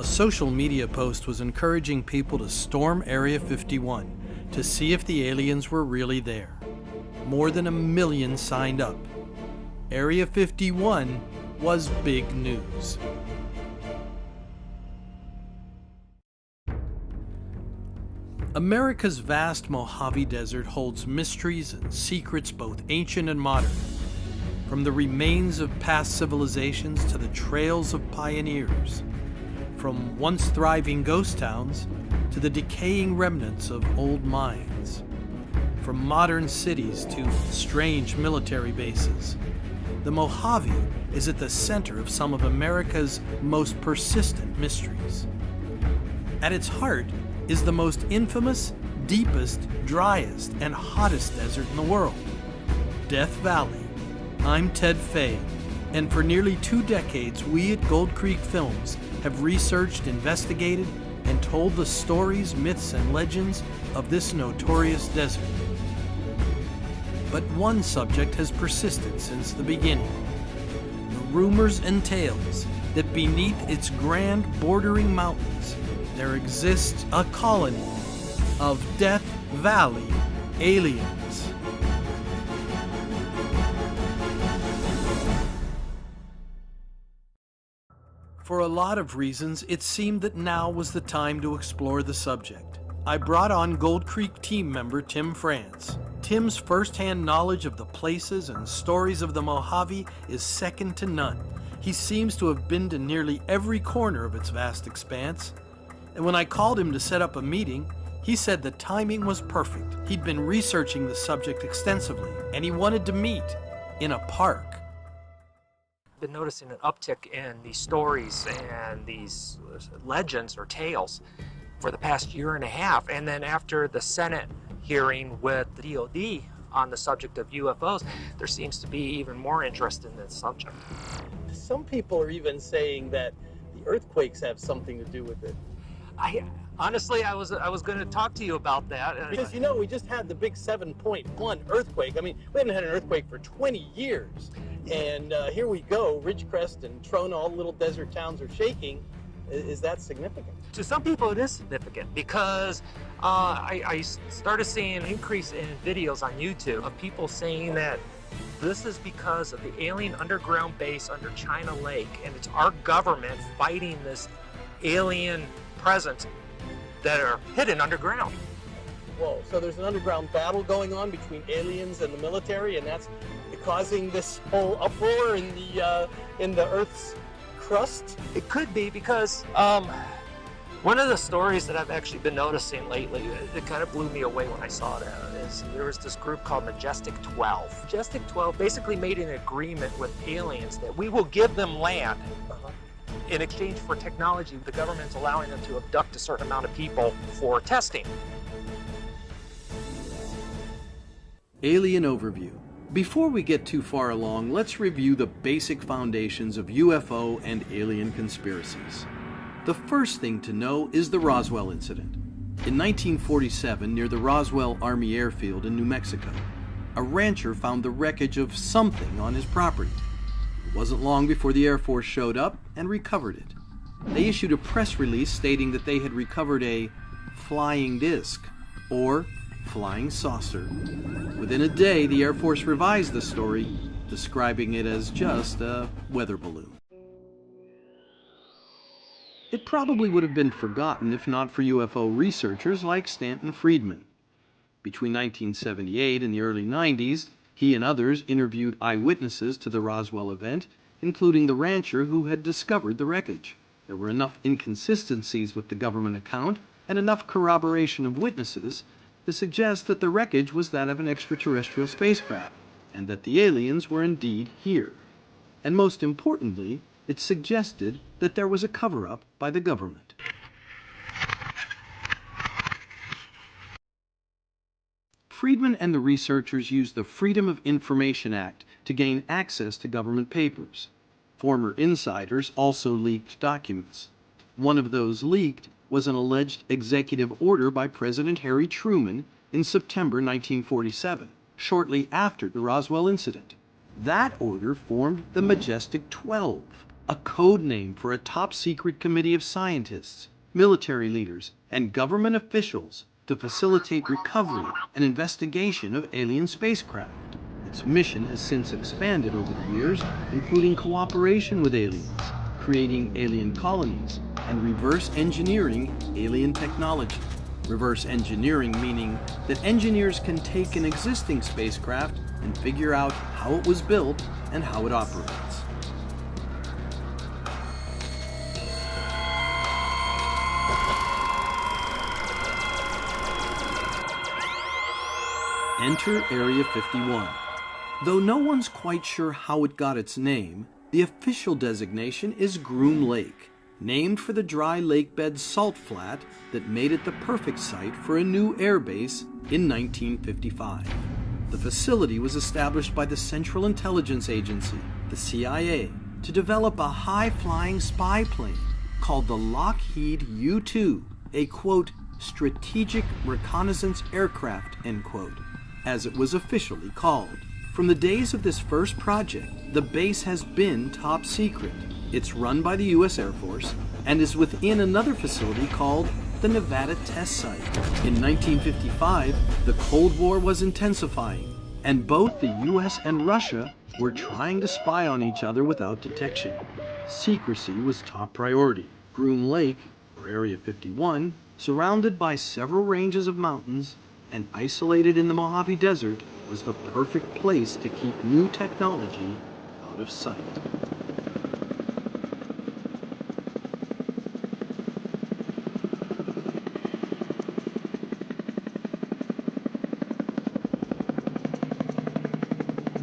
A social media post was encouraging people to storm Area 51 to see if the aliens were really there. More than 1 million signed up. Area 51 was big news. America's vast Mojave Desert holds mysteries and secrets both ancient and modern. From the remains of past civilizations to the trails of pioneers. From once thriving ghost towns to the decaying remnants of old mines. From modern cities to strange military bases. The Mojave is at the center of some of America's most persistent mysteries. At its heart is the most infamous, deepest, driest, and hottest desert in the world, Death Valley. I'm Ted Fay, and for nearly 2 decades, we at Gold Creek Films have researched, investigated, and told the stories, myths, and legends of this notorious desert. But one subject has persisted since the beginning. The rumors and tales that beneath its grand bordering mountains there exists a colony of Death Valley aliens. For a lot of reasons, it seemed that now was the time to explore the subject. I brought on Gold Creek team member Tim France. Tim's first-hand knowledge of the places and stories of the Mojave is second to none. He seems to have been to nearly every corner of its vast expanse. And when I called him to set up a meeting, he said the timing was perfect. He'd been researching the subject extensively, and he wanted to meet in a park. Been noticing an uptick in these stories and these legends or tales for the past 1.5 years. And then after the Senate hearing with the DOD on the subject of UFOs, there seems to be even more interest in this subject. Some people are even saying that the earthquakes have something to do with it. Honestly, I was going to talk to you about that. Because we just had the big 7.1 earthquake. I mean, we haven't had an earthquake for 20 years. And here we go, Ridgecrest and Trona, all the little desert towns are shaking. Is that significant? To some people it is significant because I started seeing an increase in videos on YouTube of people saying that this is because of the alien underground base under China Lake, and it's our government fighting this alien presence that are hidden underground. Whoa, so there's an underground battle going on between aliens and the military, and that's causing this whole uproar in the Earth's crust? It could be because one of the stories that I've actually been noticing lately, it kind of blew me away when I saw that, is there was this group called Majestic 12. Majestic 12 basically made an agreement with aliens that we will give them land. In exchange for technology, the government's allowing them to abduct a certain amount of people for testing. Alien overview. Before we get too far along, let's review the basic foundations of UFO and alien conspiracies. The first thing to know is the Roswell incident. In 1947, near the Roswell Army Airfield in New Mexico, a rancher found the wreckage of something on his property. It wasn't long before the Air Force showed up and recovered it. They issued a press release stating that they had recovered a flying disc, or flying saucer. Within a day, the Air Force revised the story, describing it as just a weather balloon. It probably would have been forgotten if not for UFO researchers like Stanton Friedman. Between 1978 and the early 90s, he and others interviewed eyewitnesses to the Roswell event, including the rancher who had discovered the wreckage. There were enough inconsistencies with the government account and enough corroboration of witnesses to suggest that the wreckage was that of an extraterrestrial spacecraft, and that the aliens were indeed here. And most importantly, it suggested that there was a cover-up by the government. Friedman and the researchers used the Freedom of Information Act to gain access to government papers. Former insiders also leaked documents. One of those leaked was an alleged executive order by President Harry Truman in September 1947, shortly after the Roswell incident. That order formed the Majestic 12, a code name for a top-secret committee of scientists, military leaders, and government officials to facilitate recovery and investigation of alien spacecraft. Its mission has since expanded over the years, including cooperation with aliens, creating alien colonies, and reverse engineering alien technology. Reverse engineering meaning that engineers can take an existing spacecraft and figure out how it was built and how it operates. Enter Area 51. Though no one's quite sure how it got its name, the official designation is Groom Lake, named for the dry lakebed salt flat that made it the perfect site for a new air base in 1955. The facility was established by the Central Intelligence Agency, the CIA, to develop a high-flying spy plane called the Lockheed U-2, a, quote, strategic reconnaissance aircraft, end quote, as it was officially called. From the days of this first project, the base has been top secret. It's run by the U.S. Air Force and is within another facility called the Nevada Test Site. In 1955, the Cold War was intensifying, and both the U.S. and Russia were trying to spy on each other without detection. Secrecy was top priority. Groom Lake, or Area 51, surrounded by several ranges of mountains and isolated in the Mojave Desert, was the perfect place to keep new technology out of sight.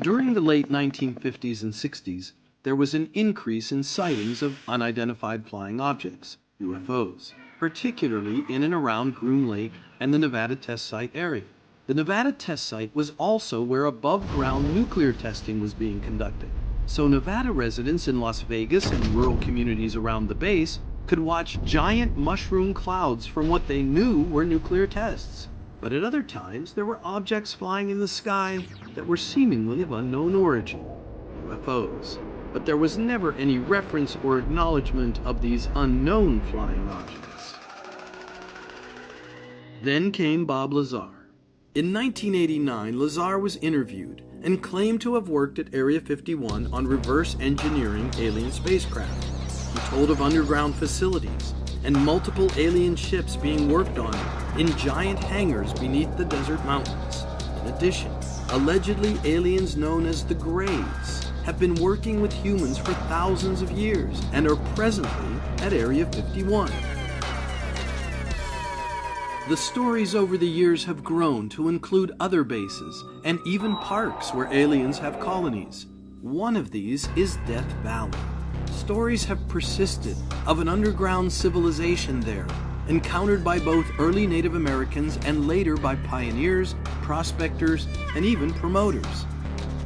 During the late 1950s and 60s, there was an increase in sightings of unidentified flying objects, UFOs, particularly in and around Groom Lake and the Nevada Test Site area. The Nevada Test Site was also where above-ground nuclear testing was being conducted, so Nevada residents in Las Vegas and rural communities around the base could watch giant mushroom clouds from what they knew were nuclear tests. But at other times, there were objects flying in the sky that were seemingly of unknown origin, UFOs. But there was never any reference or acknowledgement of these unknown flying objects. Then came Bob Lazar. In 1989, Lazar was interviewed and claimed to have worked at Area 51 on reverse engineering alien spacecraft. He told of underground facilities and multiple alien ships being worked on in giant hangars beneath the desert mountains. In addition, allegedly aliens known as the Greys have been working with humans for thousands of years and are presently at Area 51. The stories over the years have grown to include other bases and even parks where aliens have colonies. One of these is Death Valley. Stories have persisted of an underground civilization there, encountered by both early Native Americans and later by pioneers, prospectors, and even promoters.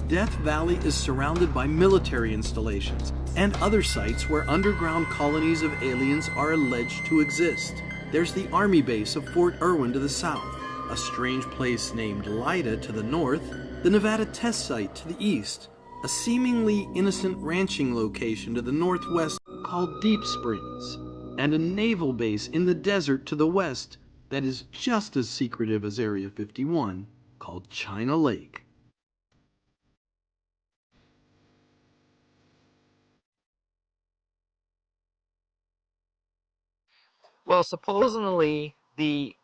Death Valley is surrounded by military installations and other sites where underground colonies of aliens are alleged to exist. There's the Army base of Fort Irwin to the south, a strange place named Lida to the north, the Nevada Test Site to the east, a seemingly innocent ranching location to the northwest called Deep Springs, and a naval base in the desert to the west that is just as secretive as Area 51 called China Lake. Well, supposedly the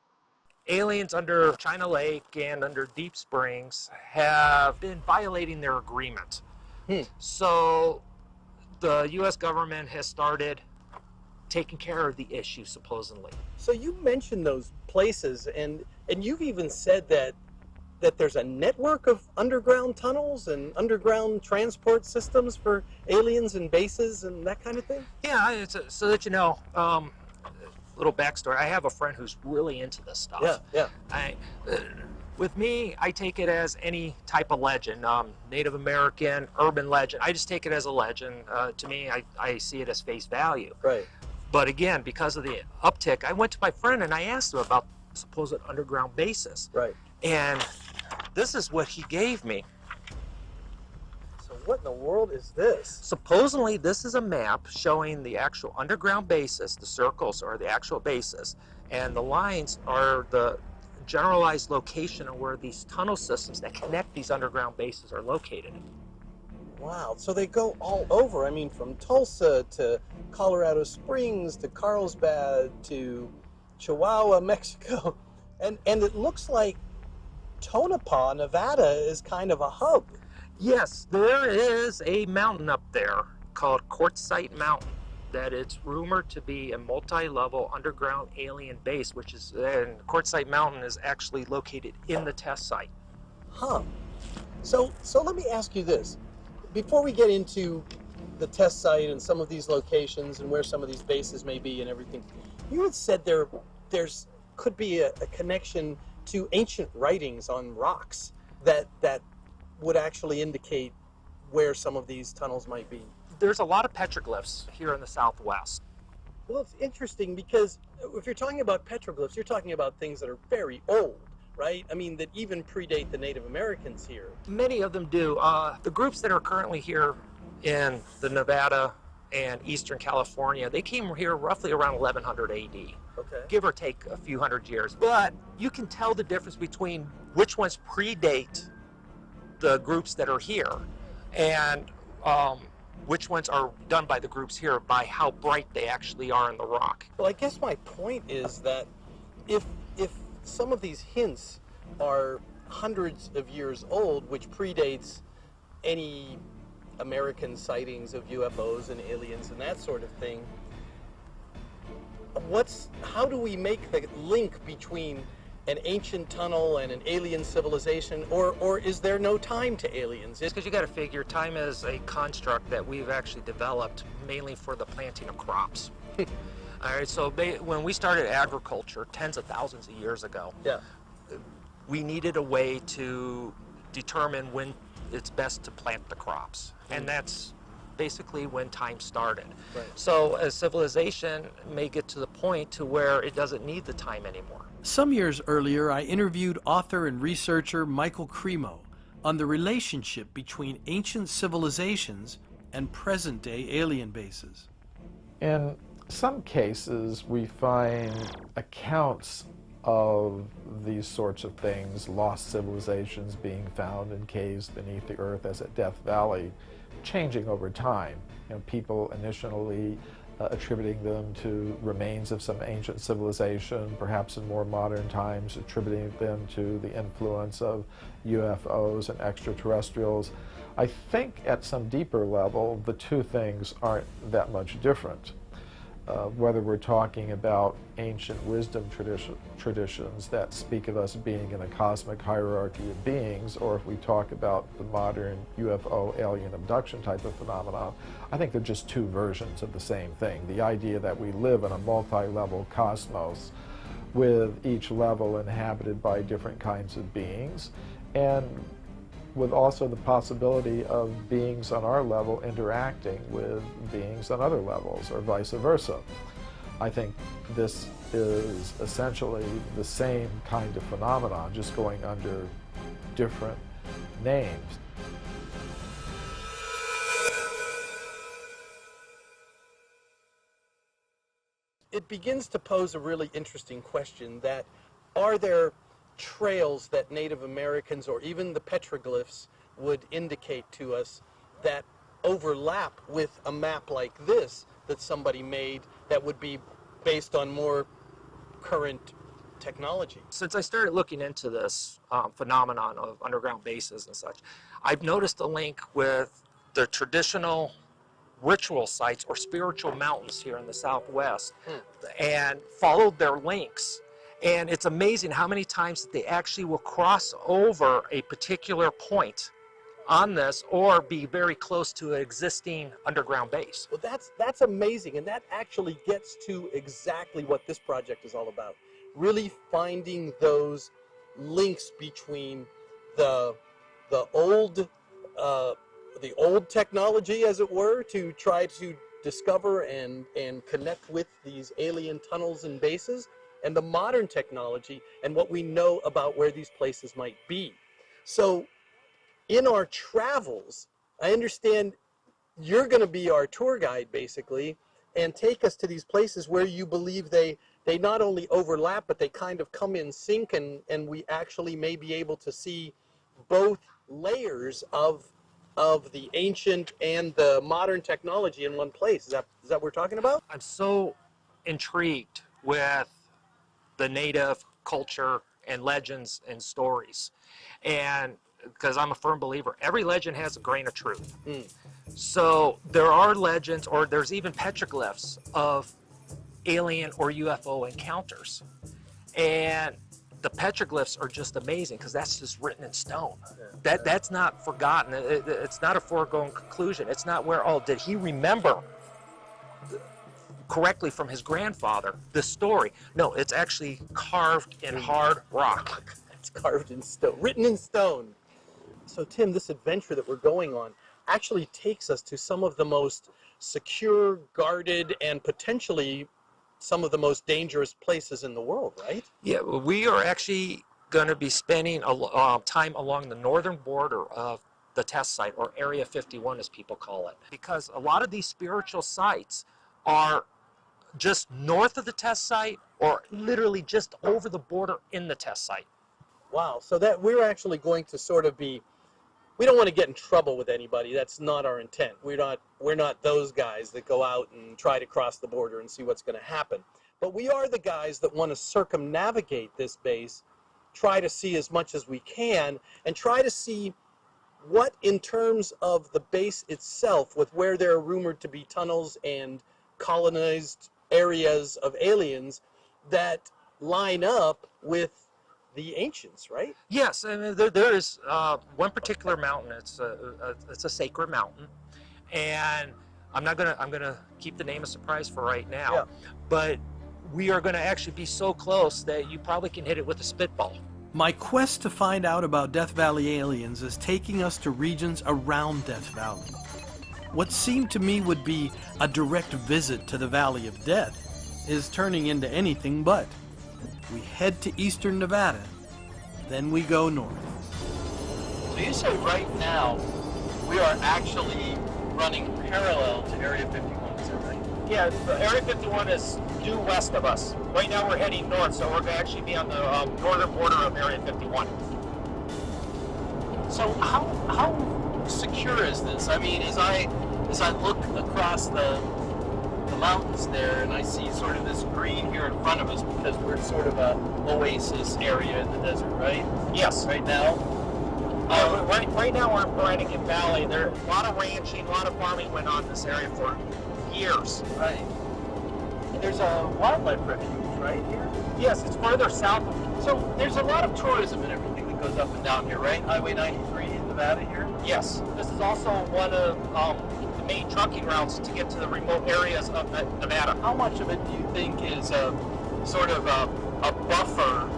aliens under China Lake and under Deep Springs have been violating their agreement. So the U.S. government has started taking care of the issue, supposedly. So you mentioned those places, and you've even said that there's a network of underground tunnels and underground transport systems for aliens and bases and that kind of thing? Yeah, so that you know, little backstory. I have a friend who's really into this stuff. Yeah. With me, I take it as any type of legend, Native American, urban legend. I just take it as a legend. To me, I see it as face value. Right. But again, because of the uptick, I went to my friend and I asked him about supposed underground bases. Right. And this is what he gave me. So What in the world is this? Supposedly, this is a map showing the actual underground bases. The circles are the actual bases, and the lines are the generalized location of where these tunnel systems that connect these underground bases are located. Wow, so they go all over. I mean, from Tulsa to Colorado Springs to Carlsbad to Chihuahua, Mexico. And it looks like Tonopah, Nevada is kind of a hub. Yes, there is a mountain up there called Quartzsite Mountain that it's rumored to be a multi-level underground alien base, which is, and Quartzsite Mountain is actually located in the test site. Huh. So let me ask you this. Before we get into the test site and some of these locations and where some of these bases may be and everything, you had said there's could be a connection to ancient writings on rocks that would actually indicate where some of these tunnels might be. There's a lot of petroglyphs here in the Southwest. Well, it's interesting because if you're talking about petroglyphs, you're talking about things that are very old, right? I mean, that even predate the Native Americans here. Many of them do. The groups that are currently here in the Nevada and Eastern California, they came here roughly around 1100 AD. Okay. Give or take a few hundred years. But you can tell the difference between which ones predate the groups that are here and which ones are done by the groups here by how bright they actually are in the rock. Well, I guess my point is that if some of these hints are hundreds of years old, which predates any American sightings of UFOs and aliens and that sort of thing, how do we make the link between an ancient tunnel and an alien civilization, or is there no time to aliens? It's because you got to figure time is a construct that we've actually developed mainly for the planting of crops. All right, so when we started agriculture tens of thousands of years ago, Yeah. we needed a way to determine when it's best to plant the crops, and that's basically when time started. Right. So a civilization may get to the point to where it doesn't need the time anymore. Some years earlier, I interviewed author and researcher Michael Cremo on the relationship between ancient civilizations and present-day alien bases. In some cases, we find accounts of these sorts of things, lost civilizations being found in caves beneath the earth, as at Death Valley, changing over time. You know, people initially attributing them to remains of some ancient civilization, perhaps in more modern times attributing them to the influence of UFOs and extraterrestrials. I think at some deeper level, the two things aren't that much different. Whether we're talking about ancient wisdom traditions that speak of us being in a cosmic hierarchy of beings, or if we talk about the modern UFO alien abduction type of phenomenon, I think they're just two versions of the same thing. The idea that we live in a multi-level cosmos with each level inhabited by different kinds of beings, and with also the possibility of beings on our level interacting with beings on other levels, or vice versa. I think this is essentially the same kind of phenomenon, just going under different names. It begins to pose a really interesting question that, are there trails that Native Americans or even the petroglyphs would indicate to us that overlap with a map like this that somebody made that would be based on more current technology? Since I started looking into this phenomenon of underground bases and such, I've noticed a link with the traditional ritual sites or spiritual mountains here in the Southwest and followed their links. And it's amazing how many times that they actually will cross over a particular point on this or be very close to an existing underground base. Well, that's amazing, and that actually gets to exactly what this project is all about. Really finding those links between the old technology, as it were, to try to discover and connect with these alien tunnels and bases, and the modern technology and what we know about where these places might be. So in our travels, I understand you're going to be our tour guide, basically, and take us to these places where you believe they not only overlap, but they kind of come in sync, and we actually may be able to see both layers of the ancient and the modern technology in one place. Is that what we're talking about? I'm so intrigued with the native culture and legends and stories. And because I'm a firm believer, every legend has a grain of truth. So there are legends, or there's even petroglyphs of alien or UFO encounters. And the petroglyphs are just amazing because that's just written in stone. That's not forgotten. It's not a foregone conclusion. It's not where, oh, did he remember correctly from his grandfather the story? No, it's actually carved in hard rock. It's carved in stone, written in stone. So Tim, this adventure that we're going on actually takes us to some of the most secure, guarded, and potentially some of the most dangerous places in the world, right? Yeah, we are actually going to be spending time along the northern border of the test site, or Area 51 as people call it, because a lot of these spiritual sites are just north of the test site or literally just over the border in the test site. Wow, so that we're actually going to sort of be, we don't want to get in trouble with anybody. That's not our intent. We're not those guys that go out and try to cross the border and see what's going to happen. But we are the guys that want to circumnavigate this base, try to see as much as we can, and try to see what, in terms of the base itself, with where there are rumored to be tunnels and colonized areas of aliens, that line up with the ancients, right? Yes, and there is one particular mountain. It's a sacred mountain, and I'm gonna keep the name a surprise for right now. Yeah. But we are gonna actually be so close that you probably can hit it with a spitball. My quest to find out about Death Valley aliens is taking us to regions around Death Valley. What seemed to me would be a direct visit to the Valley of Death is turning into anything but. We head to eastern Nevada, then we go north. So you say right now we are actually running parallel to Area 51, is that right? Yeah, Area 51 is due west of us. Right now we're heading north, so we're going to actually be on the northern border of Area 51. So how secure is this? I mean, as I look across the mountains there, and I see sort of this green here in front of us, because we're sort of a oasis area in the desert, right? Yes. Right now. Right now we're in Brannigan Valley. There's a lot of ranching, a lot of farming went on in this area for years. Right. And there's a wildlife refuge right here. Yes, it's further south. So there's a lot of tourism and everything that goes up and down here, right? Highway 93 in Nevada here. Yes, this is also one of the main trucking routes to get to the remote areas of Nevada. How much of it do you think is sort of a buffer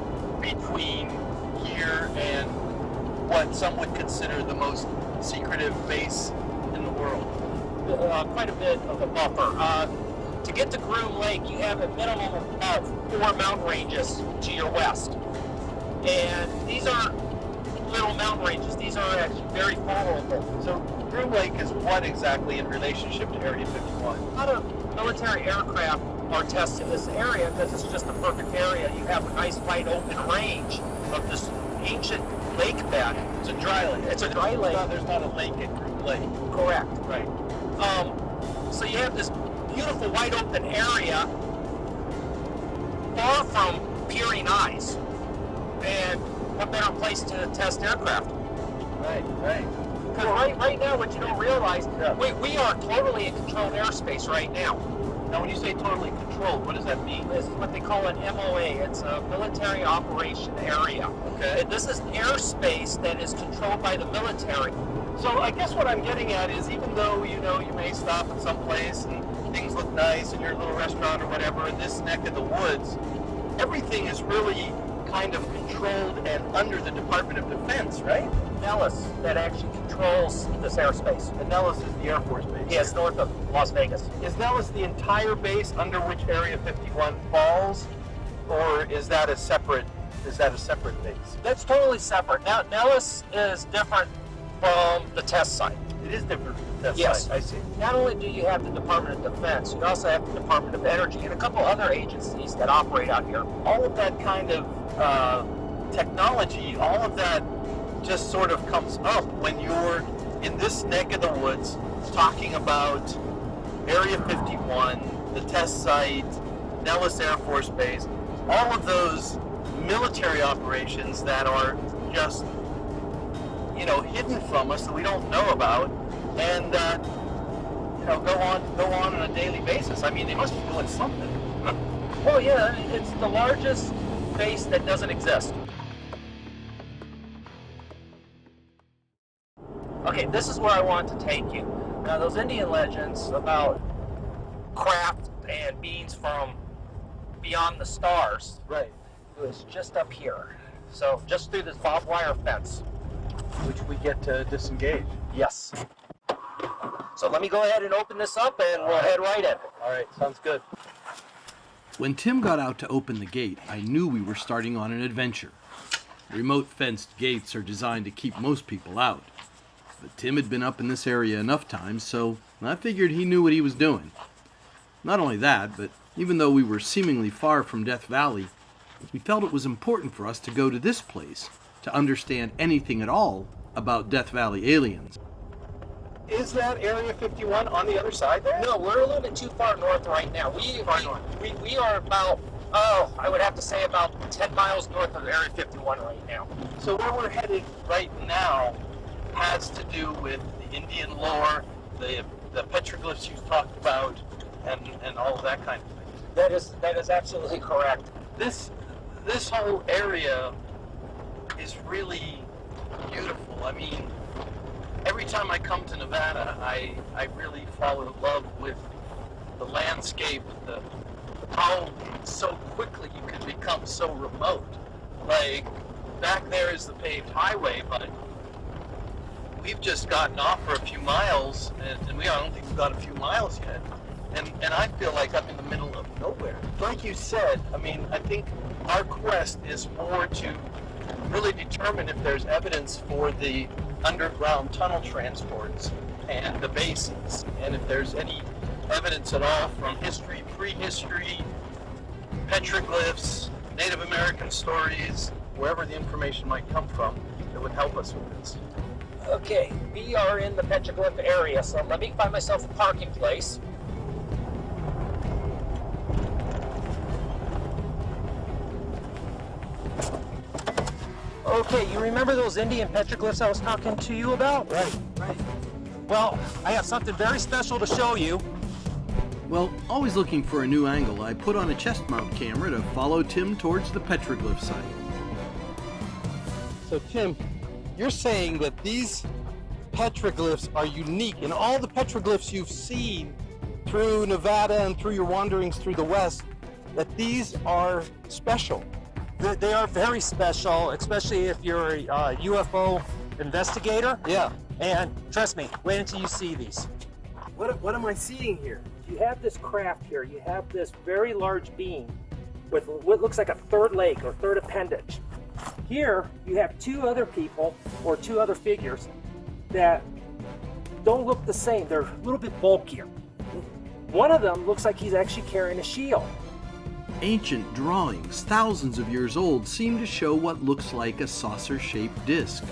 between here and what some would consider the most secretive base in the world? Quite a bit of a buffer. To get to Groom Lake, you have a minimum of about 4 mountain ranges to your west. And these are little mountain ranges. These are actually very vulnerable. So Groom Lake is what exactly in relationship to Area 51? A lot of military aircraft are tested in this area because it's just the perfect area. You have a nice wide open range of this ancient lake bed. It's a dry lake. It's a dry lake. There's not a lake in Groom Lake. Correct. Right. So you have this beautiful wide open area far from peering eyes. And what better place to test aircraft? Right, right. Because right now, what you don't realize, we are totally in controlled airspace right now. Now, when you say totally controlled, what does that mean? This is what they call an MOA. It's a military operation area. Okay. And this is airspace that is controlled by the military. So I guess what I'm getting at is, even though you may stop at some place and things look nice in your little restaurant or whatever in this neck of the woods, everything is really kind of controlled and under the Department of Defense, right? Nellis that actually controls this airspace. And Nellis is the Air Force base. Yes, north of Las Vegas. Is Nellis the entire base under which Area 51 falls, or is that a separate base? That's totally separate. Now, Nellis is different from the test site. It is different from that Yes. site. I see. Not only do you have the Department of Defense, you also have the Department of Energy and a couple other agencies that operate out here. All of that kind of technology, all of that just sort of comes up when you're in this neck of the woods talking about Area 51, the test site, Nellis Air Force Base, all of those military operations that are just, hidden from us that we don't know about, and go on a daily basis. I mean, they must be doing something. Oh yeah, it's the largest base that doesn't exist. Okay, this is where I want to take you. Now, those Indian legends about craft and beings from beyond the stars Right. was just up here. So, just through this barbed wire fence. Which we get to disengage. Yes. So let me go ahead and open this up and we'll head right in. All right, sounds good. When Tim got out to open the gate, I knew we were starting on an adventure. Remote fenced gates are designed to keep most people out. But Tim had been up in this area enough times, so I figured he knew what he was doing. Not only that, but even though we were seemingly far from Death Valley, we felt it was important for us to go to this place to understand anything at all about Death Valley aliens. Is that Area 51 on the other side there? No, we're a little bit too far north right now. We are about, I would have to say about 10 miles north of Area 51 right now. So where we're headed right now has to do with the Indian lore, the petroglyphs you've talked about, and all of that kind of thing. That is absolutely correct. This whole area is really beautiful. I mean, every time I come to Nevada, I really fall in love with the landscape, how so quickly you can become so remote. Like, back there is the paved highway, but we've just gotten off for a few miles, and I don't think we've got a few miles yet. And I feel like I'm in the middle of nowhere. Like you said, I mean, I think our quest is more to really determine if there's evidence for the underground tunnel transports and the bases, and if there's any evidence at all from history, prehistory, petroglyphs, Native American stories, wherever the information might come from that would help us with this. Okay, we are in the petroglyph area, so let me find myself a parking place. Okay, you remember those Indian petroglyphs I was talking to you about? Right. Well, I have something very special to show you. Well, always looking for a new angle, I put on a chest mount camera to follow Tim towards the petroglyph site. So Tim, you're saying that these petroglyphs are unique, and all the petroglyphs you've seen through Nevada and through your wanderings through the West, that these are special. They are very special, especially if you're a UFO investigator. Yeah. And trust me, wait until you see these. What am I seeing here? You have this craft here. You have this very large being with what looks like a third leg or third appendage. Here, you have two other people or two other figures that don't look the same. They're a little bit bulkier. One of them looks like he's actually carrying a shield. Ancient drawings, thousands of years old, seem to show what looks like a saucer-shaped disc.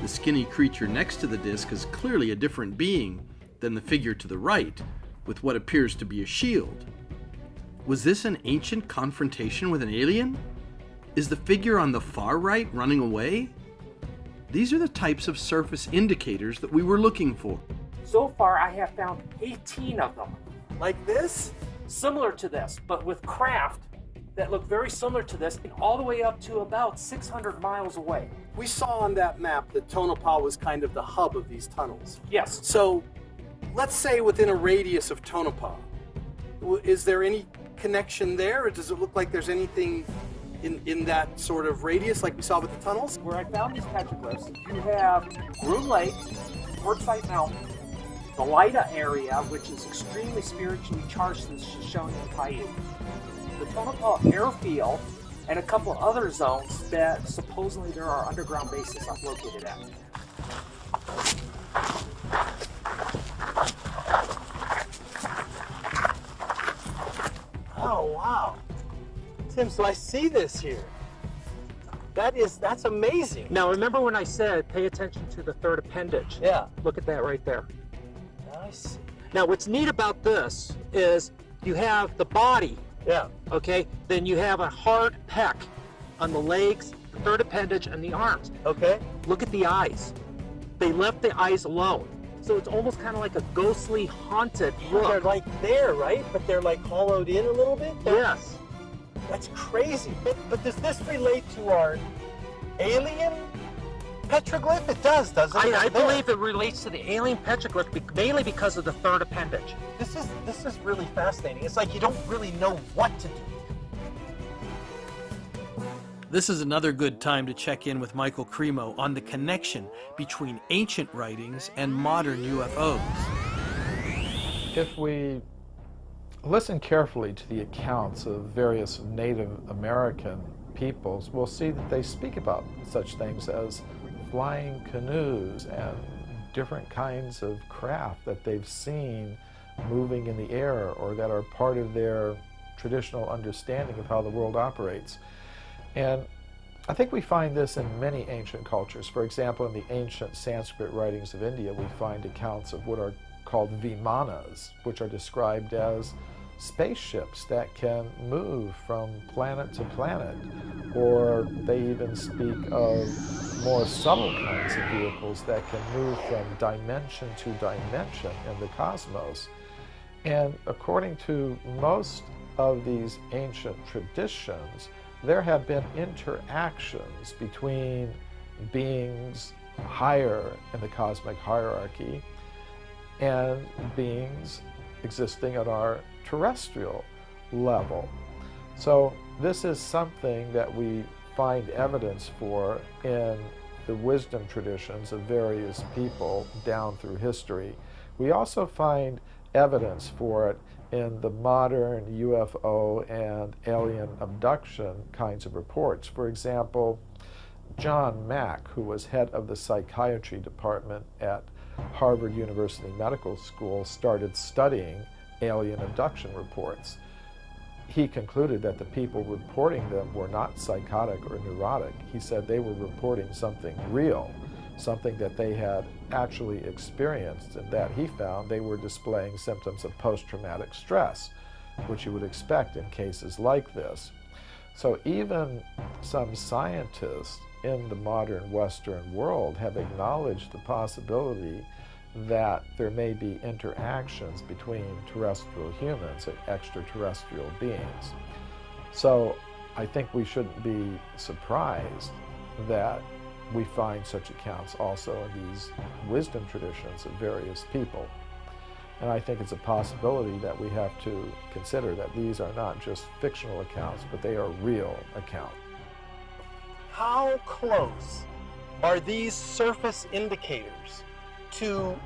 The skinny creature next to the disc is clearly a different being than the figure to the right, with what appears to be a shield. Was this an ancient confrontation with an alien? Is the figure on the far right running away? These are the types of surface indicators that we were looking for. So far, I have found 18 of them. Like this? Similar to this, but with craft that look very similar to this, and all the way up to about 600 miles away. We saw on that map that Tonopah was kind of the hub of these tunnels. Yes. So, let's say within a radius of Tonopah, is there any connection there, or does it look like there's anything in that sort of radius like we saw with the tunnels? Where I found these petroglyphs, you have Groom Lake, Quartzsite Mountain, the Lida area, which is extremely spiritually charged in Shoshone and Paiute, the Tonopah Airfield, and a couple other zones that supposedly there are underground bases located at. Oh, wow. Tim, so I see this here. That's amazing. Now, remember when I said pay attention to the third appendage? Yeah. Look at that right there. I see. Now, what's neat about this is you have the body, Yeah. okay? Then you have a hard pec on the legs, the third appendage, and the arms. Okay. Look at the eyes. They left the eyes alone. So it's almost kind of like a ghostly, haunted They're look. like there, right? But they're like hollowed in a little bit? Yes. That's crazy. But does this relate to our alien petroglyph? It does, doesn't it? I There. believe it relates to the alien petroglyph mainly because of the third appendage. This is really fascinating. It's like you don't really know what to do. This is another good time to check in with Michael Cremo on the connection between ancient writings and modern UFOs. If we listen carefully to the accounts of various Native American peoples, we'll see that they speak about such things as flying canoes and different kinds of craft that they've seen moving in the air or that are part of their traditional understanding of how the world operates. And I think we find this in many ancient cultures. For example, in the ancient Sanskrit writings of India, we find accounts of what are called vimanas, which are described as spaceships that can move from planet to planet. Or they even speak of more subtle kinds of vehicles that can move from dimension to dimension in the cosmos. And according to most of these ancient traditions, there have been interactions between beings higher in the cosmic hierarchy and beings existing at our terrestrial level. So this is something that we find evidence for in the wisdom traditions of various people down through history. We also find evidence for it in the modern UFO and alien abduction kinds of reports. For example, John Mack, who was head of the psychiatry department at Harvard University Medical School, started studying alien abduction reports. He concluded that the people reporting them were not psychotic or neurotic. He said they were reporting something real, something that they had actually experienced, and that he found they were displaying symptoms of post-traumatic stress, which you would expect in cases like this. So even some scientists in the modern Western world have acknowledged the possibility that there may be interactions between terrestrial humans and extraterrestrial beings. So I think we shouldn't be surprised that we find such accounts also in these wisdom traditions of various people. And I think it's a possibility that we have to consider that these are not just fictional accounts, but they are real accounts. How close are these surface indicators to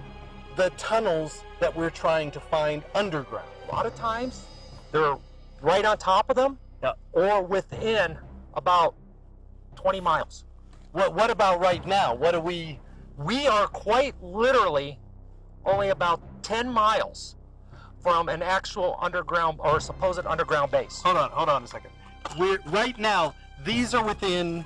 the tunnels that we're trying to find underground? A lot of times, they're right on top of them, or within about 20 miles. What about right now? What do we... We are quite literally only about 10 miles from an actual underground or supposed underground base. Hold on a second. We're right now, these are within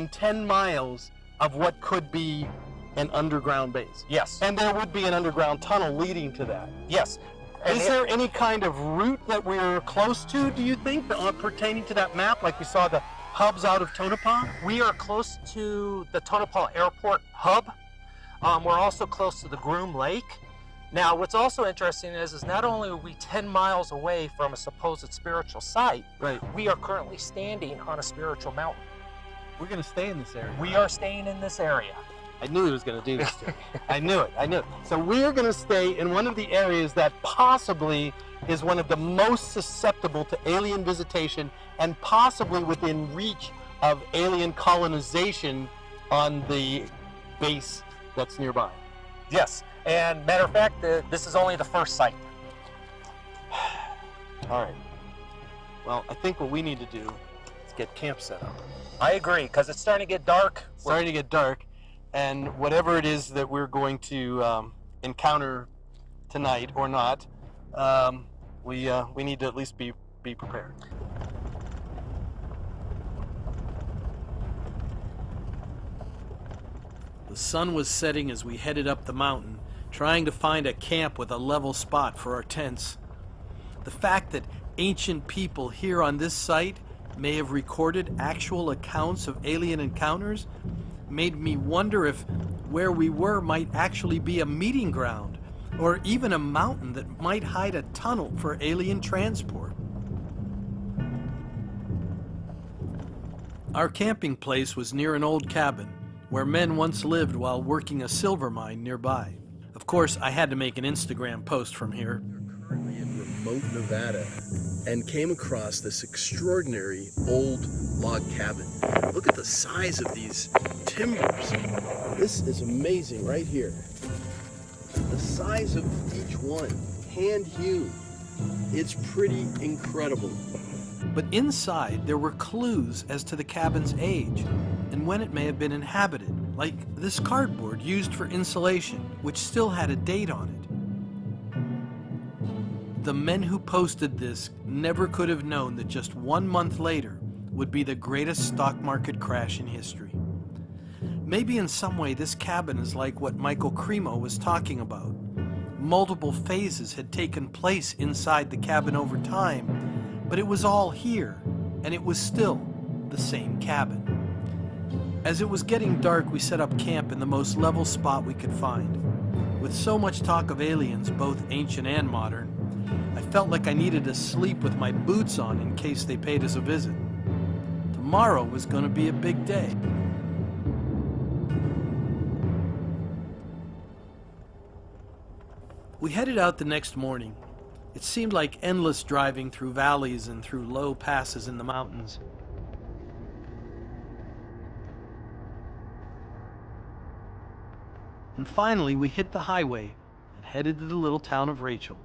10 miles of what could be an underground base. Yes. And there would be an underground tunnel leading to that. Yes. And Is there any kind of route that we're close to, do you think, pertaining to that map, like we saw the hubs out of Tonopah? We are close to the Tonopah Airport hub. We're also close to the Groom Lake. Now, what's also interesting is not only are we 10 miles away from a supposed spiritual site, Right. we are currently standing on a spiritual mountain. We're going to stay in this area. We are staying in this area. I knew he was going to do this to me. I knew it. So we're going to stay in one of the areas that possibly is one of the most susceptible to alien visitation and possibly within reach of alien colonization on the base that's nearby. Yes. And matter of fact, this is only the first site. All right. Well, I think what we need to do is get camp set up. I agree, because it's starting to get dark. It's starting to get dark, and whatever it is that we're going to encounter tonight or not, we need to at least be prepared. The sun was setting as we headed up the mountain, trying to find a camp with a level spot for our tents. The fact that ancient people here on this site may have recorded actual accounts of alien encounters made me wonder if where we were might actually be a meeting ground, or even a mountain that might hide a tunnel for alien transport. Our camping place was near an old cabin where men once lived while working a silver mine nearby. Of course, I had to make an Instagram post from here. We're currently in remote Nevada and came across this extraordinary old log cabin. Look at the size of these timbers. This is amazing right here. The size of each one, hand hewn. It's pretty incredible. But inside, there were clues as to the cabin's age and when it may have been inhabited, like this cardboard used for insulation, which still had a date on it. The men who posted this never could have known that just 1 month later would be the greatest stock market crash in history. Maybe in some way this cabin is like what Michael Cremo was talking about. Multiple phases had taken place inside the cabin over time, but it was all here, and it was still the same cabin. As it was getting dark, we set up camp in the most level spot we could find. With so much talk of aliens, both ancient and modern, I felt like I needed to sleep with my boots on in case they paid us a visit. Tomorrow was going to be a big day. We headed out the next morning. It seemed like endless driving through valleys and through low passes in the mountains. And finally, we hit the highway and headed to the little town of Rachel.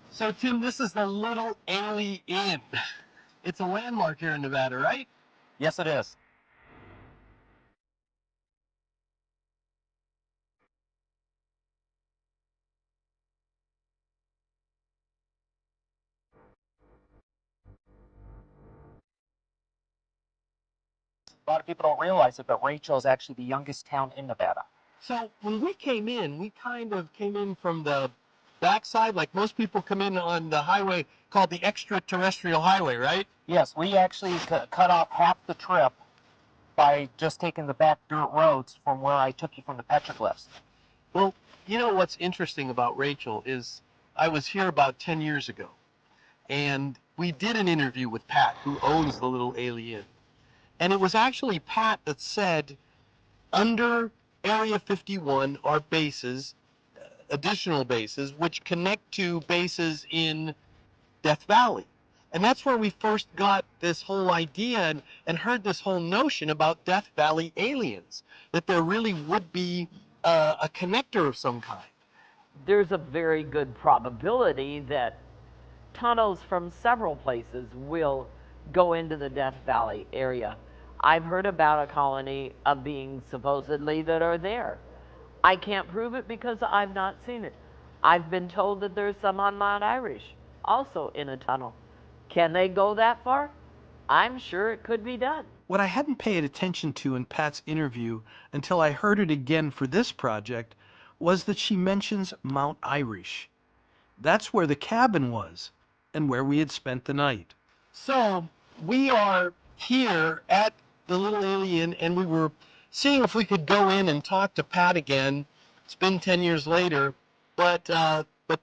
So, Tim, this is the Little Ailey Inn. It's a landmark here in Nevada, right? Yes, it is. A lot of people don't realize it, but Rachel is actually the youngest town in Nevada. So when we came in, we kind of came in from the backside, like most people come in on the highway called the extraterrestrial highway, right? Yes, we actually cut off half the trip by just taking the back dirt roads from where I took you from the petroglyphs. Well, you know what's interesting about Rachel is I was here about 10 years ago, and we did an interview with Pat, who owns the Little Ailey Inn. And it was actually Pat that said, under Area 51 are bases, additional bases, which connect to bases in Death Valley. And that's where we first got this whole idea and heard this whole notion about Death Valley aliens, that there really would be a connector of some kind. There's a very good probability that tunnels from several places will go into the Death Valley area. I've heard about a colony of beings supposedly that are there. I can't prove it because I've not seen it. I've been told that there's some on Mount Irish, also in a tunnel. Can they go that far? I'm sure it could be done. What I hadn't paid attention to in Pat's interview until I heard it again for this project was that she mentions Mount Irish. That's where the cabin was and where we had spent the night. So we are here at the Little Ailey Inn, and we were seeing if we could go in and talk to Pat again. It's been 10 years later, but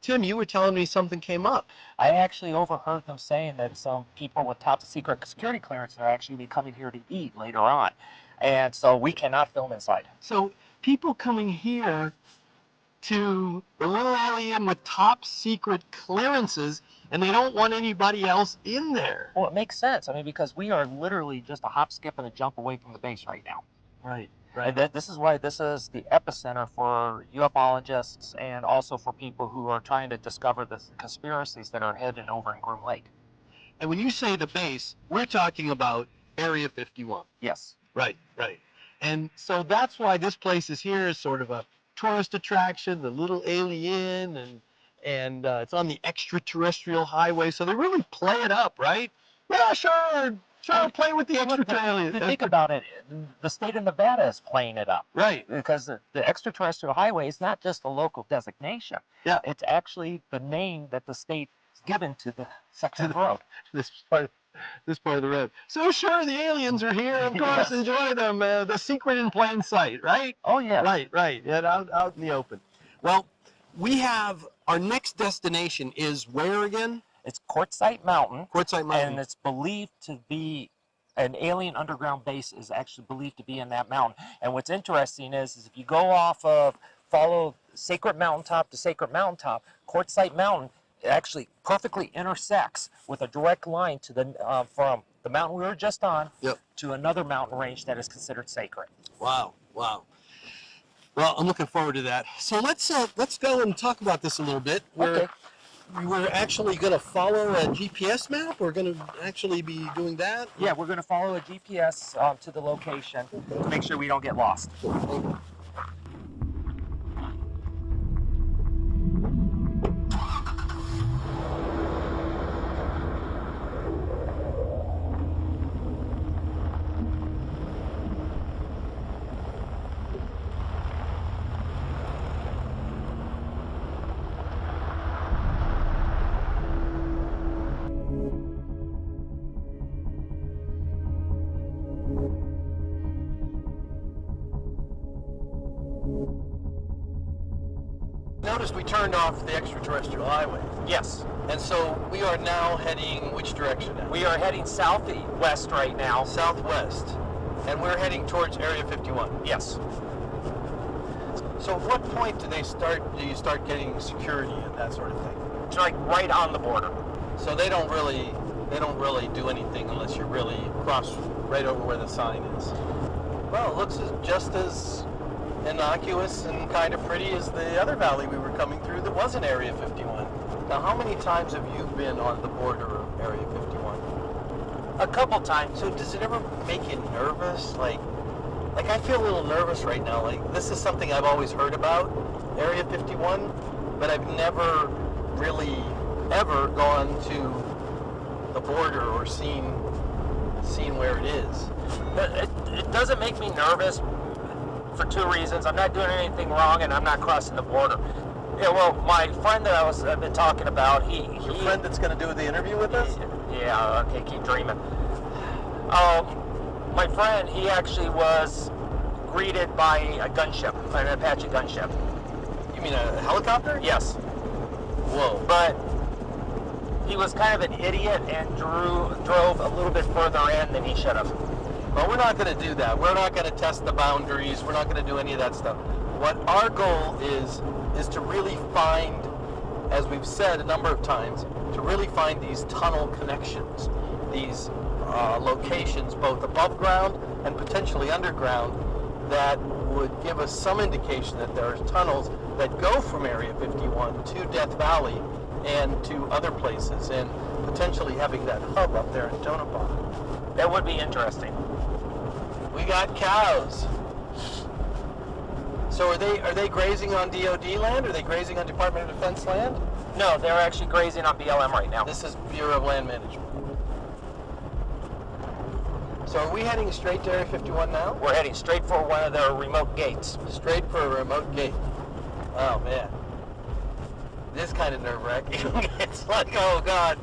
Tim, you were telling me something came up. I actually overheard them saying that some people with top secret security clearance are actually be coming here to eat later on. And so we cannot film inside. So people coming here to the Little Ailey Inn with top secret clearances, and they don't want anybody else in there. Well, it makes sense. I mean, because we are literally just a hop, skip, and a jump away from the base right now. Right. And this is why this is the epicenter for ufologists and also for people who are trying to discover the conspiracies that are hidden over in Groom Lake. And when you say the base, we're talking about Area 51. Yes. Right, right. And so that's why this place is here as sort of a tourist attraction, the little alien, and it's on the extraterrestrial highway. So they really play it up, right? Yeah, sure, play with the extraterrestrial. Think about it. The state of Nevada is playing it up. Right. Because the extraterrestrial highway is not just a local designation. Yeah. It's actually the name that the state has given to the section of the road. This part of the road. So sure, the aliens are here. Of course, Yes. enjoy them. The secret in plain sight, right? Oh, yeah. Right. Yeah, out in the open. Well, we have our next destination is where again? It's Quartzsite Mountain. Quartzsite Mountain. And it's believed to be an alien underground base is actually believed to be in that mountain. And what's interesting is if you go off of, follow Sacred Mountaintop to Sacred Mountaintop, Quartzsite Mountain actually perfectly intersects with a direct line to the from the mountain we were just on to another mountain range that is considered sacred. Wow. Well, I'm looking forward to that. So let's go and talk about this a little bit. Okay. We're actually going to follow a GPS map. We're going to actually be doing that. Yeah, we're going to follow a GPS to the location to make sure we don't get lost. Noticed we turned off the extraterrestrial highway. Yes. And so we are now heading which direction now? We are heading southwest right now. Southwest. And we're heading towards Area 51. Yes. So at what point do you start getting security and that sort of thing? It's like right on the border. So they don't really do anything unless you really cross right over where the sign is. Well, it looks just as innocuous and kind of pretty as the other valley we were coming through that wasn't Area 51. Now, how many times have you been on the border of Area 51? A couple times. So does it ever make you nervous? Like I feel a little nervous right now. Like this is something I've always heard about, Area 51, but I've never really ever gone to the border or seen where it is. It doesn't make me nervous for two reasons. I'm not doing anything wrong and I'm not crossing the border. Yeah, well, my friend that I've been talking about, Your friend that's going to do the interview with us? Yeah, okay, keep dreaming. My friend, he actually was greeted by a gunship, an Apache gunship. You mean a helicopter? Yes. Whoa. But he was kind of an idiot and drove a little bit further in than he should have. Well, we're not going to do that. We're not going to test the boundaries. We're not going to do any of that stuff. What our goal is to really find, as we've said a number of times, to really find these tunnel connections, these locations both above ground and potentially underground that would give us some indication that there are tunnels that go from Area 51 to Death Valley and to other places, and potentially having that hub up there in Tonopah. That would be interesting. We got cows. So are they grazing on DOD land? Are they grazing on Department of Defense land? No, they're actually grazing on BLM right now. This is Bureau of Land Management. So are we heading straight to Area 51 now? We're heading straight for one of their remote gates. Straight for a remote gate. Oh man. This kind of nerve-wracking. It's like, oh God,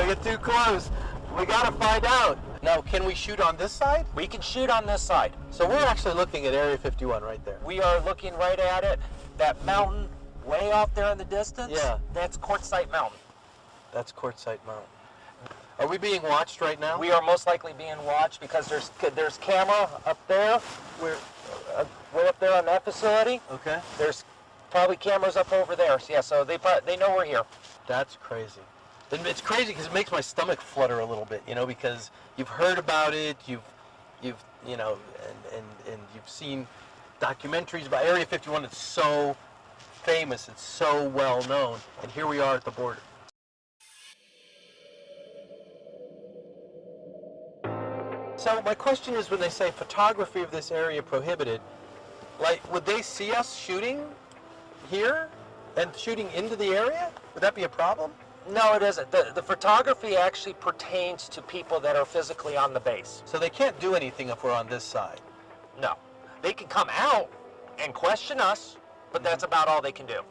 we get too close. We gotta find out. Now, can we shoot on this side? We can shoot on this side. So we're actually looking at Area 51 right there. We are looking right at it. That mountain way off there in the distance, Yeah. that's Quartzsite Mountain. That's Quartzsite Mountain. Are we being watched right now? We are most likely being watched because there's camera up there. We're way up there on that facility. Okay. There's probably cameras up over there. So, yeah, so they know we're here. That's crazy. It's crazy because it makes my stomach flutter a little bit, because you've heard about it, you've you know, and you've seen documentaries about Area 51. It's so famous, it's so well known, and here we are at the border. So my question is, when they say photography of this area prohibited, like, would they see us shooting here and shooting into the area? Would that be a problem? No, it isn't. The photography actually pertains to people that are physically on the base. So they can't do anything if we're on this side. No. They can come out and question us, but that's about all they can do.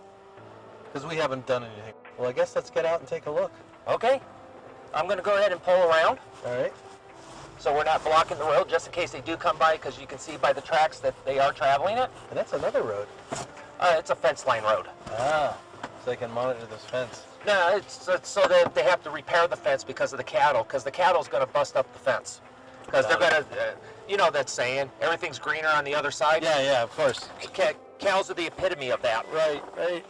Because we haven't done anything. Well, I guess let's get out and take a look. Okay? I'm going to go ahead and pull around All right. so we're not blocking the road just in case they do come by, because you can see by the tracks that they are traveling it. And that's another road. It's a fence line road. Ah, so they can monitor this fence. No, it's so that they have to repair the fence because of the cattle, because the cattle's going to bust up the fence. Because they're going to, you know that saying, everything's greener on the other side? Yeah, yeah, of course. Cows are the epitome of that. Right, right.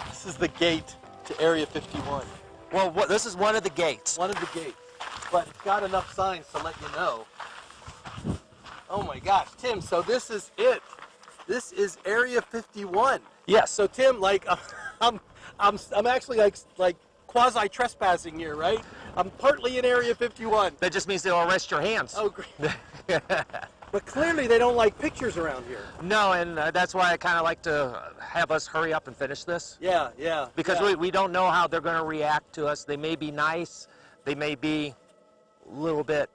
This is the gate to Area 51. Well, this is one of the gates. One of the gates. But it's got enough signs to let you know. Oh my gosh, Tim, so this is it. This is Area 51. Yes. So Tim, like, I'm actually like quasi trespassing here, right? I'm partly in Area 51. That just means they'll arrest your hands. Oh, great. But clearly they don't like pictures around here. No, and that's why I kind of like to have us hurry up and finish this. Yeah, yeah. Because yeah. we don't know how they're going to react to us. They may be nice. They may be a little bit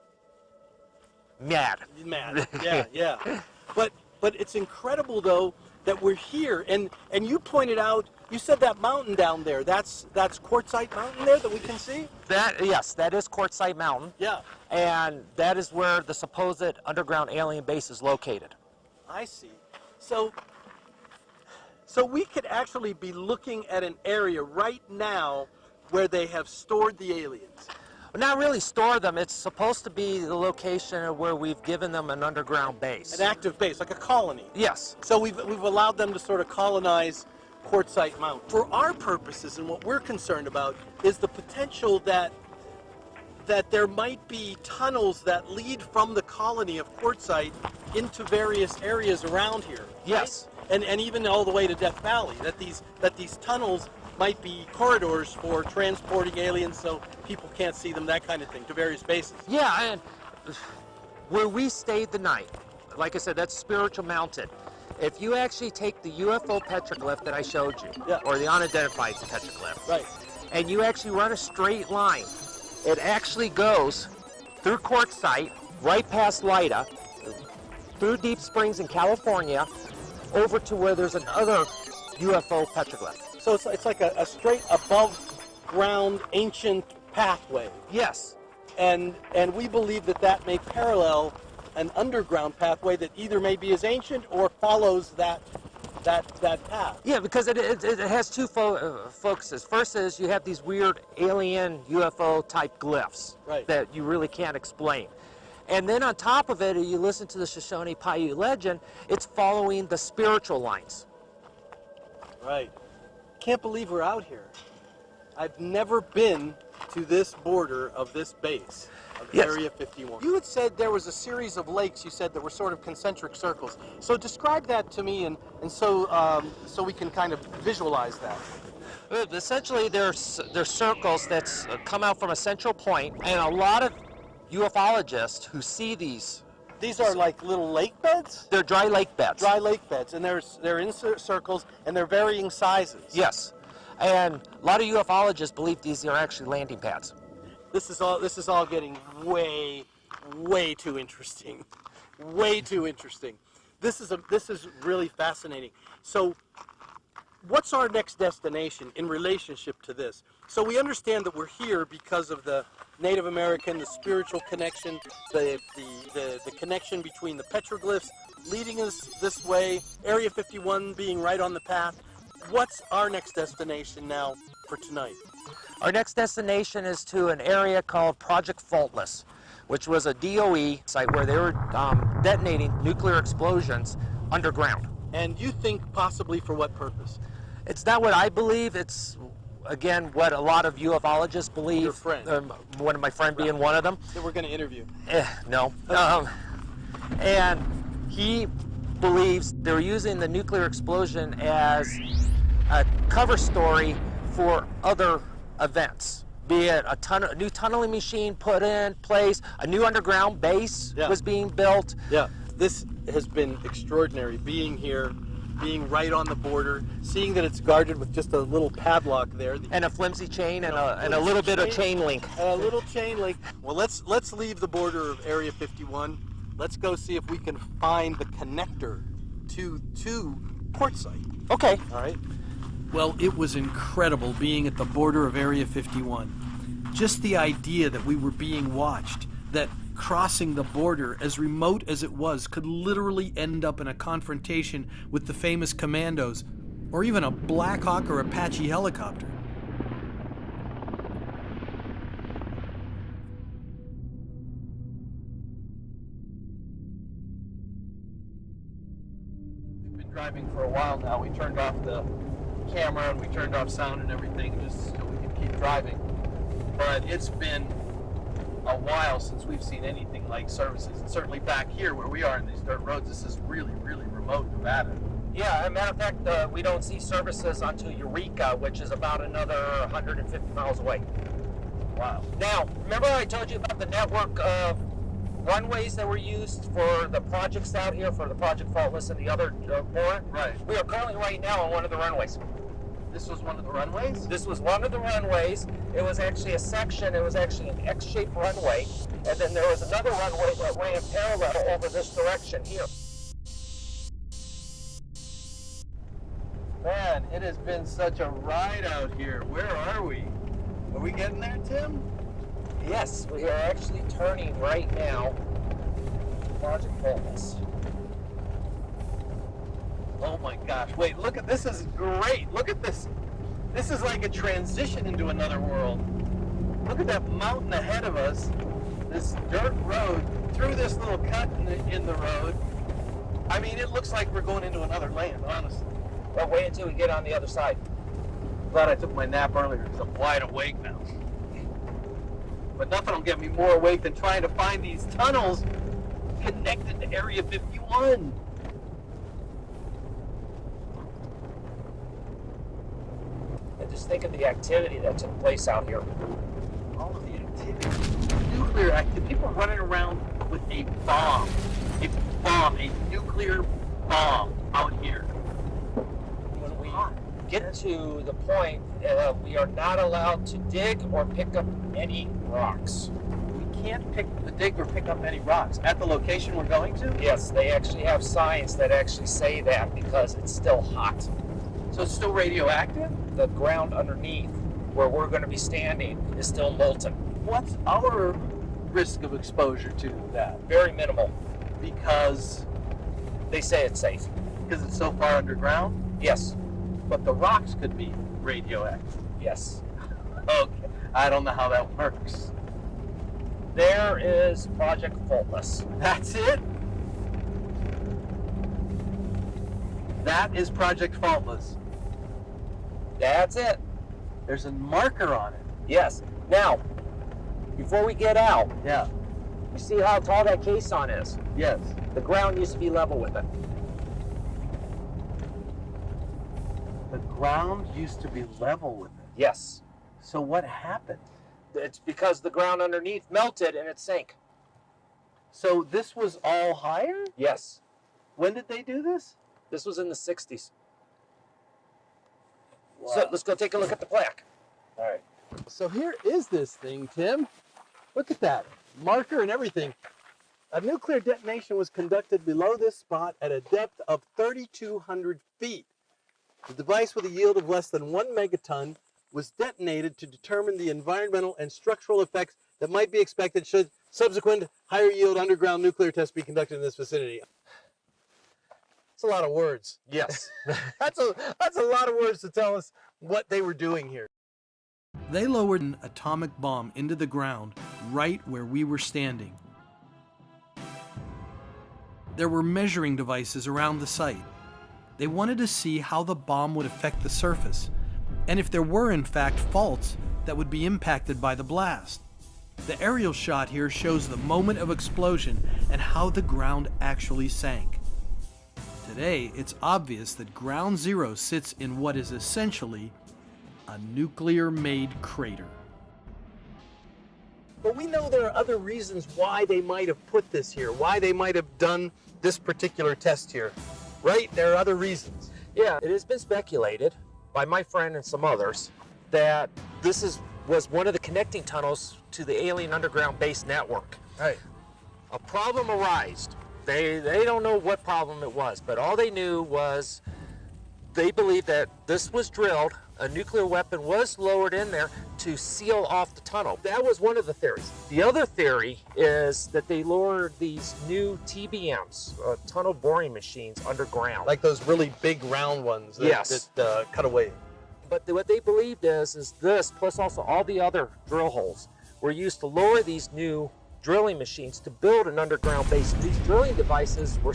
mad. Mad. Yeah, yeah. But it's incredible though that we're here, and you pointed out, you said that mountain down there, that's Quartzsite Mountain there that we can see? Yes, that is Quartzsite Mountain. Yeah. And that is where the supposed underground alien base is located. I see. So we could actually be looking at an area right now where they have stored the aliens. Not really store them. It's supposed to be the location where we've given them an underground base. An active base, like a colony. Yes. So we've allowed them to sort of colonize Quartzsite Mountain. For our purposes, and what we're concerned about is the potential that there might be tunnels that lead from the colony of Quartzsite into various areas around here. Yes. Right? And even all the way to Death Valley. That these tunnels might be corridors for transporting aliens so people can't see them, that kind of thing, to various bases. Yeah, and where we stayed the night, like I said, that's Spiritual Mountain. If you actually take the UFO petroglyph that I showed you, Yeah. or the unidentified petroglyph, Right. and you actually run a straight line, it actually goes through Quartzsite, right past Lida, through Deep Springs in California, over to where there's another UFO petroglyph. So it's like a straight above ground ancient pathway. Yes. And we believe that may parallel an underground pathway that either may be as ancient or follows that path. Yeah, because it has two focuses. First is you have these weird alien UFO type glyphs Right. that you really can't explain. And then on top of it, you listen to the Shoshone Paiute legend, it's following the spiritual lines. Right. Can't believe we're out here. I've never been to this border of this base of Yes. Area 51. You had said there was a series of lakes, you said, that were sort of concentric circles. So describe that to me, and so we can kind of visualize that. Essentially, they're circles that come out from a central point, and a lot of ufologists who see these, These are like little lake beds? they're dry lake beds. Dry lake beds, and they're in circles, and they're varying sizes. Yes. And a lot of ufologists believe these are actually landing pads. This is all getting way too interesting. Way too interesting. This is really fascinating. So what's our next destination in relationship to this? So we understand that we're here because of the Native American, the spiritual connection, the connection between the petroglyphs leading us this way, Area 51 being right on the path. What's our next destination now for tonight? Our next destination is to an area called Project Faultless, which was a DOE site where they were detonating nuclear explosions underground. And you think possibly for what purpose? It's not what I believe. It's again, what a lot of ufologists believe. Your friend. One of my friend being one of them. That we're going to interview. No. And he believes they're using the nuclear explosion as a cover story for other events. Be it a new tunneling machine put in place, a new underground base was being built. Yeah, this has been extraordinary, being here, being right on the border, seeing that it's guarded with just a little padlock there. And a flimsy chain and a little bit of chain link. A little chain link. Well, let's leave the border of Area 51. Let's go see if we can find the connector to Quartzsite. Okay. All right. Well, it was incredible being at the border of Area 51. Just the idea that we were being watched, that crossing the border, as remote as it was, could literally end up in a confrontation with the famous commandos, or even a Black Hawk or Apache helicopter. We've been driving for a while now. We turned off the camera and we turned off sound and everything just so we could keep driving. But it's been a while since we've seen anything like services. And certainly back here where we are in these dirt roads, this is really, really remote Nevada. Yeah, as a matter of fact, we don't see services onto Eureka, which is about another 150 miles away. Wow. Now, remember I told you about the network of runways that were used for the projects out here, for the Project Faultless and the other more? Right. We are currently right now on one of the runways. This was one of the runways? This was one of the runways. It was actually a section. It was actually an X-shaped runway. And then there was another runway that ran parallel over this direction here. Man, it has been such a ride out here. Where are we? Are we getting there, Tim? Yes, we are actually turning right now. Project Faultless. Oh my gosh. Wait, look at this. Is great. Look at this. This is like a transition into another world. Look at that mountain ahead of us. This dirt road through this little cut in the road. I mean, it looks like we're going into another land, honestly. Well, wait until we get on the other side. Glad I took my nap earlier because I'm wide awake now. But nothing will get me more awake than trying to find these tunnels connected to Area 51. And just think of the activity that took place out here. All of the activity, nuclear activity, people running around with a bomb, a nuclear bomb out here. When we get to the point, we are not allowed to dig or pick up any rocks. We can't dig or pick up any rocks at the location we're going to? Yes, they actually have signs that actually say that because it's still hot. So it's still radioactive? The ground underneath where we're going to be standing is still molten. What's our risk of exposure to that? Very minimal. Because They say it's safe. it's so far underground? Yes. But the rocks could be radioactive. Yes. Okay. I don't know how that works. There is Project Faultless. That's it? That is Project Faultless. That's it. There's a marker on it. Yes. Now, before we get out, Yeah. you see how tall that caisson is? Yes. The ground used to be level with it. The ground used to be level with it. Yes. So what happened? It's because the ground underneath melted and it sank. So this was all higher? Yes. When did they do this? This was in the 60s. So let's go take a look at the plaque. All right. So here is this thing, Tim. Look at that. Marker and everything. A nuclear detonation was conducted below this spot at a depth of 3,200 feet. The device with a yield of less than 1 megaton was detonated to determine the environmental and structural effects that might be expected should subsequent higher yield underground nuclear tests be conducted in this vicinity. That's a lot of words. Yes. That's a lot of words to tell us what they were doing here. They lowered an atomic bomb into the ground right where we were standing. There were measuring devices around the site. They wanted to see how the bomb would affect the surface, and if there were in fact faults that would be impacted by the blast. The aerial shot here shows the moment of explosion and how the ground actually sank. Today, it's obvious that Ground Zero sits in what is essentially a nuclear-made crater. But we know there are other reasons why they might have put this here, why they might have done this particular test here, right? There are other reasons. Yeah, it has been speculated by my friend and some others that this was one of the connecting tunnels to the alien underground base network. Right. A problem arose. They don't know what problem it was, but all they knew was they believed that this was drilled, a nuclear weapon was lowered in there to seal off the tunnel. That was one of the theories. The other theory is that they lowered these new TBMs, tunnel boring machines, underground. Like those really big round ones that, Yes. that cut away. But what they believed is this, plus also all the other drill holes, were used to lower these new drilling machines to build an underground base. These drilling devices were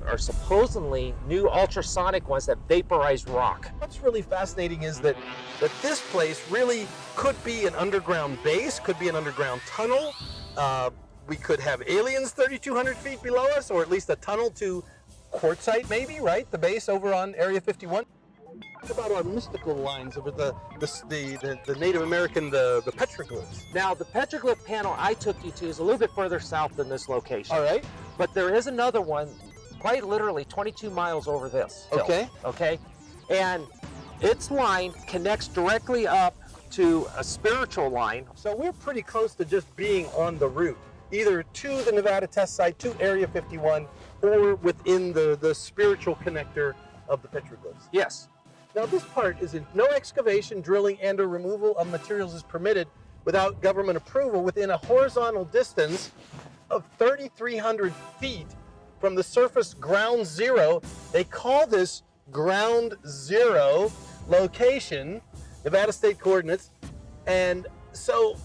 are supposedly new ultrasonic ones that vaporize rock. What's really fascinating is that this place really could be an underground base, could be an underground tunnel. We could have aliens 3,200 feet below us, or at least a tunnel to Quartzsite maybe, right? The base over on Area 51. What about our mystical lines over the Native American, the petroglyphs? Now, the petroglyph panel I took you to is a little bit further south than this location. All right. But there is another one, quite literally 22 miles over this hill. Okay. Okay. And its line connects directly up to a spiritual line. So we're pretty close to just being on the route, either to the Nevada test site, to Area 51, or within the spiritual connector of the petroglyphs. Yes. Now this part is in no excavation, drilling, and or removal of materials is permitted without government approval within a horizontal distance of 3,300 feet from the surface ground zero. They call this ground zero location, Nevada state coordinates. And so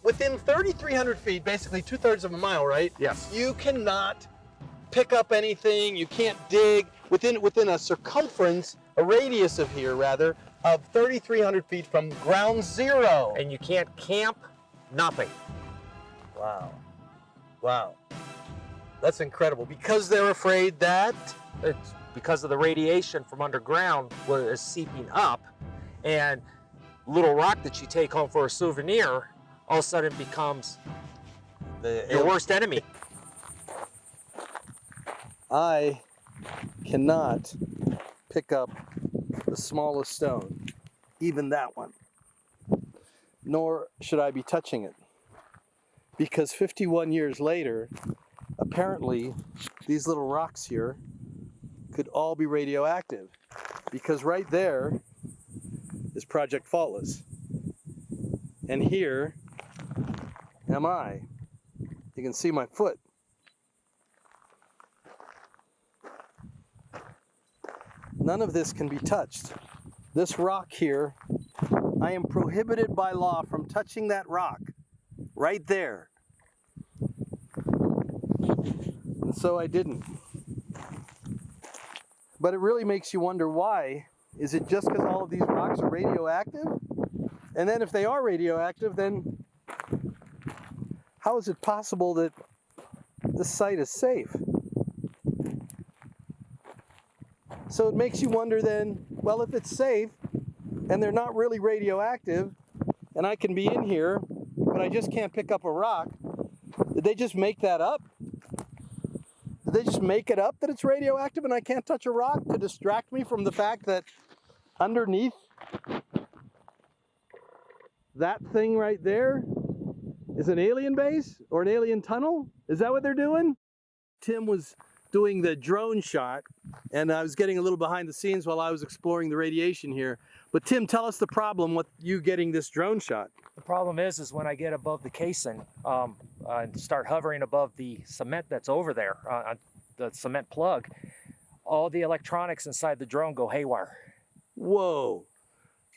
within 3,300 feet, basically 2/3 of a mile, right? Yes. You cannot pick up anything, you can't dig within a circumference, a radius of here rather, of 3,300 feet from ground zero. And you can't camp, nothing. Wow. Wow. That's incredible. Because they're afraid that It's because of the radiation from underground is seeping up, and little rock that you take home for a souvenir all of a sudden becomes your worst enemy. I cannot pick up the smallest stone, even that one. Nor should I be touching it. Because 51 years later, apparently these little rocks here could all be radioactive. Because right there is Project Faultless. And here am I. You can see my foot. None of this can be touched. This rock here, I am prohibited by law from touching that rock right there. And so I didn't. But it really makes you wonder why. Is it just because all of these rocks are radioactive? And then if they are radioactive, then how is it possible that this site is safe? So it makes you wonder then, well, if it's safe and they're not really radioactive and I can be in here, but I just can't pick up a rock, did they just make that up? Did they just make it up that it's radioactive and I can't touch a rock to distract me from the fact that underneath that thing right there is an alien base or an alien tunnel? Is that what they're doing? Tim was doing the drone shot, and I was getting a little behind the scenes while I was exploring the radiation here. But Tim, tell us the problem with you getting this drone shot. The problem is when I get above the casing and start hovering above the cement that's over there, on the cement plug, all the electronics inside the drone go haywire. Whoa.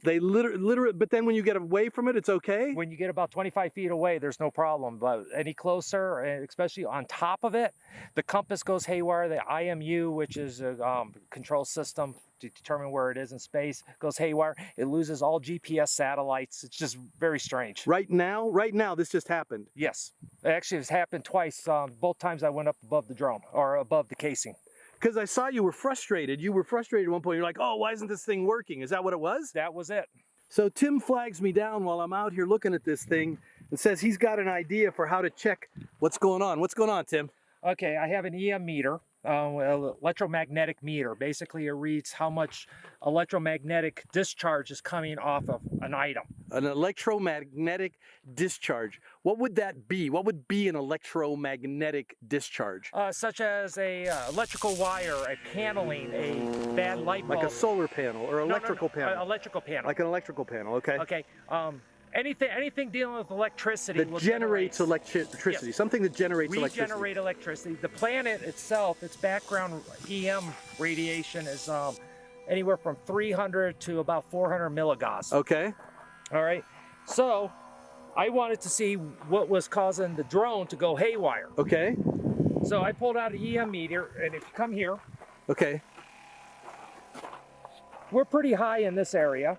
They literally, but then when you get away from it, it's okay? When you get about 25 feet away, there's no problem. But any closer, and especially on top of it, the compass goes haywire. The IMU, which is a control system to determine where it is in space, goes haywire. It loses all GPS satellites. It's just very strange. Right now, this just happened. Yes, it actually has happened twice. Both times I went up above the drone or above the casing. Because I saw you were frustrated. You were frustrated at one point. You're like, oh, why isn't this thing working? Is that what it was? That was it. So Tim flags me down while I'm out here looking at this thing and says he's got an idea for how to check what's going on. What's going on, Tim? Okay, I have an EM meter, electromagnetic meter. Basically, it reads how much electromagnetic discharge is coming off of an item. An electromagnetic discharge. What would that be? What would be an electromagnetic discharge? Such as a electrical wire, a paneling, a bad light bulb. Like a solar panel or electrical panel? Electrical panel. Like an electrical panel, okay. Okay. Anything dealing with electricity that will generates electricity. Yes. Something that generates We electricity. generate electricity. The planet itself, its background EM radiation is anywhere from 300 to about 400 milligauss. Okay. All right. So I wanted to see what was causing the drone to go haywire. Okay. So I pulled out an EM meter, and if you come here, Okay. we're pretty high in this area.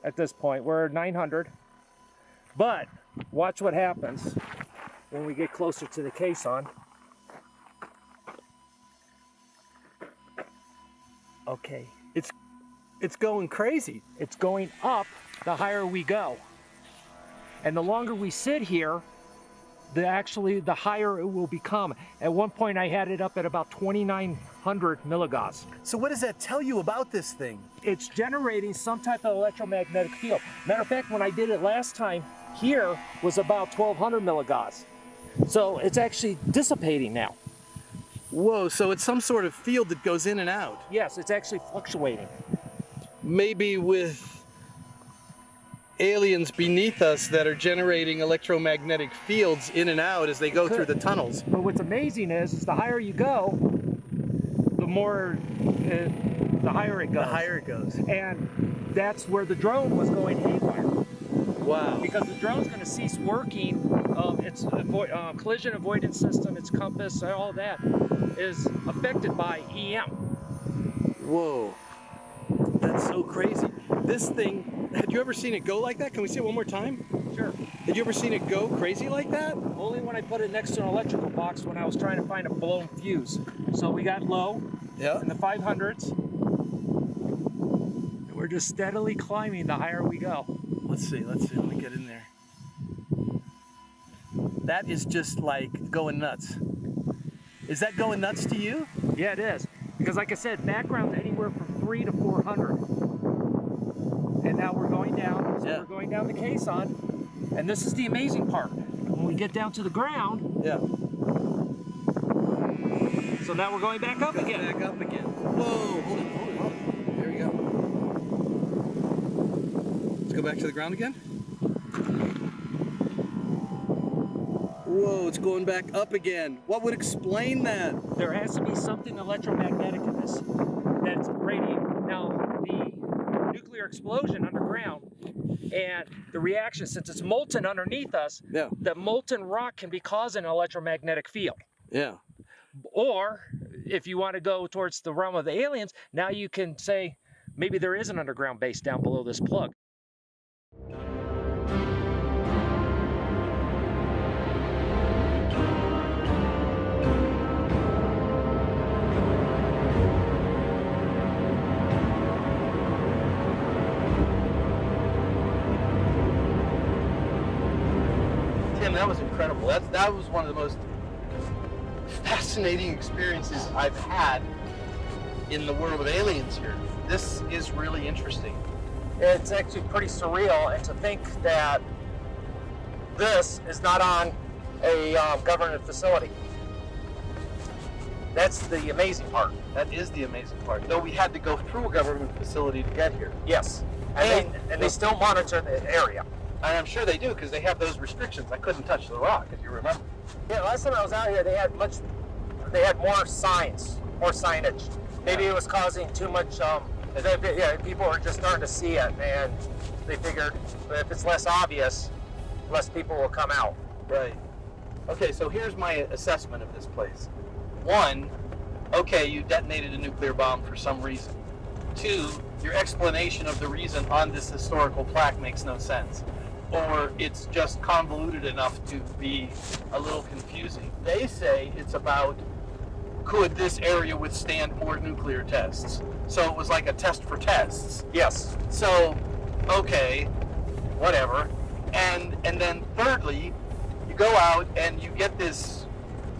At this point, we're at 900. But watch what happens when we get closer to the caisson. Okay, It's going crazy. it's going up the higher we go. And the longer we sit here, the higher it will become. At one point I had it up at about 2,900 milligauss. So what does that tell you about this thing? It's generating some type of electromagnetic field. Matter of fact, when I did it last time, here was about 1,200 milligauss. So it's actually dissipating now. Whoa, so it's some sort of field that goes in and out. Yes, it's actually fluctuating. Maybe with aliens beneath us that are generating electromagnetic fields in and out as they go through the tunnels. But what's amazing is the higher you go, the more, the higher it goes. The higher it goes. And that's where the drone was going haywire. Wow. Because the drone's going to cease working. Its collision avoidance system, its compass, all that is affected by EM. Whoa. That's so crazy. This thing, had you ever seen it go like that? Can we see it one more time? Sure. Had you ever seen it go crazy like that? Only when I put it next to an electrical box when I was trying to find a blown fuse. So we got low Yeah. in the 500s. And we're just steadily climbing the higher we go. Let's see. Let me get in there. That is just like going nuts. Is that going nuts to you? Yeah, it is. Because like I said, background's anywhere from 3 to 400. And now we're going down. So Yeah. we're going down the caisson. And this is the amazing part. When we get down to the ground, Yeah. so now we're going back up again. Back up again. Whoa, hold it. There we go. Let's go back to the ground again. Whoa, it's going back up again. What would explain that? There has to be something electromagnetic in this that's radiating. Now, the nuclear explosion underground and the reaction, since it's molten underneath us, Yeah. the molten rock can be causing an electromagnetic field. Yeah. Or if you want to go towards the realm of the aliens, now you can say maybe there is an underground base down below this plug. Tim, that was incredible. That was one of the most fascinating experiences I've had in the world of aliens here. This is really interesting. It's actually pretty surreal, and to think that this is not on a government facility. That's the amazing part. That is the amazing part. Though we had to go through a government facility to get here. Yes, and they still monitor the area. And I'm sure they do because they have those restrictions. I couldn't touch the rock, if you remember. Yeah, last time I was out here, they had more signs, more signage. Maybe it was causing too much Yeah, people are just starting to see it, and they figured if it's less obvious, less people will come out. Right. Okay, so here's my assessment of this place. One, okay, you detonated a nuclear bomb for some reason. Two, your explanation of the reason on this historical plaque makes no sense. Or it's just convoluted enough to be a little confusing. They say it's about, could this area withstand more nuclear tests? So it was like a test for tests. Yes. So, okay, whatever. And then thirdly, you go out and you get this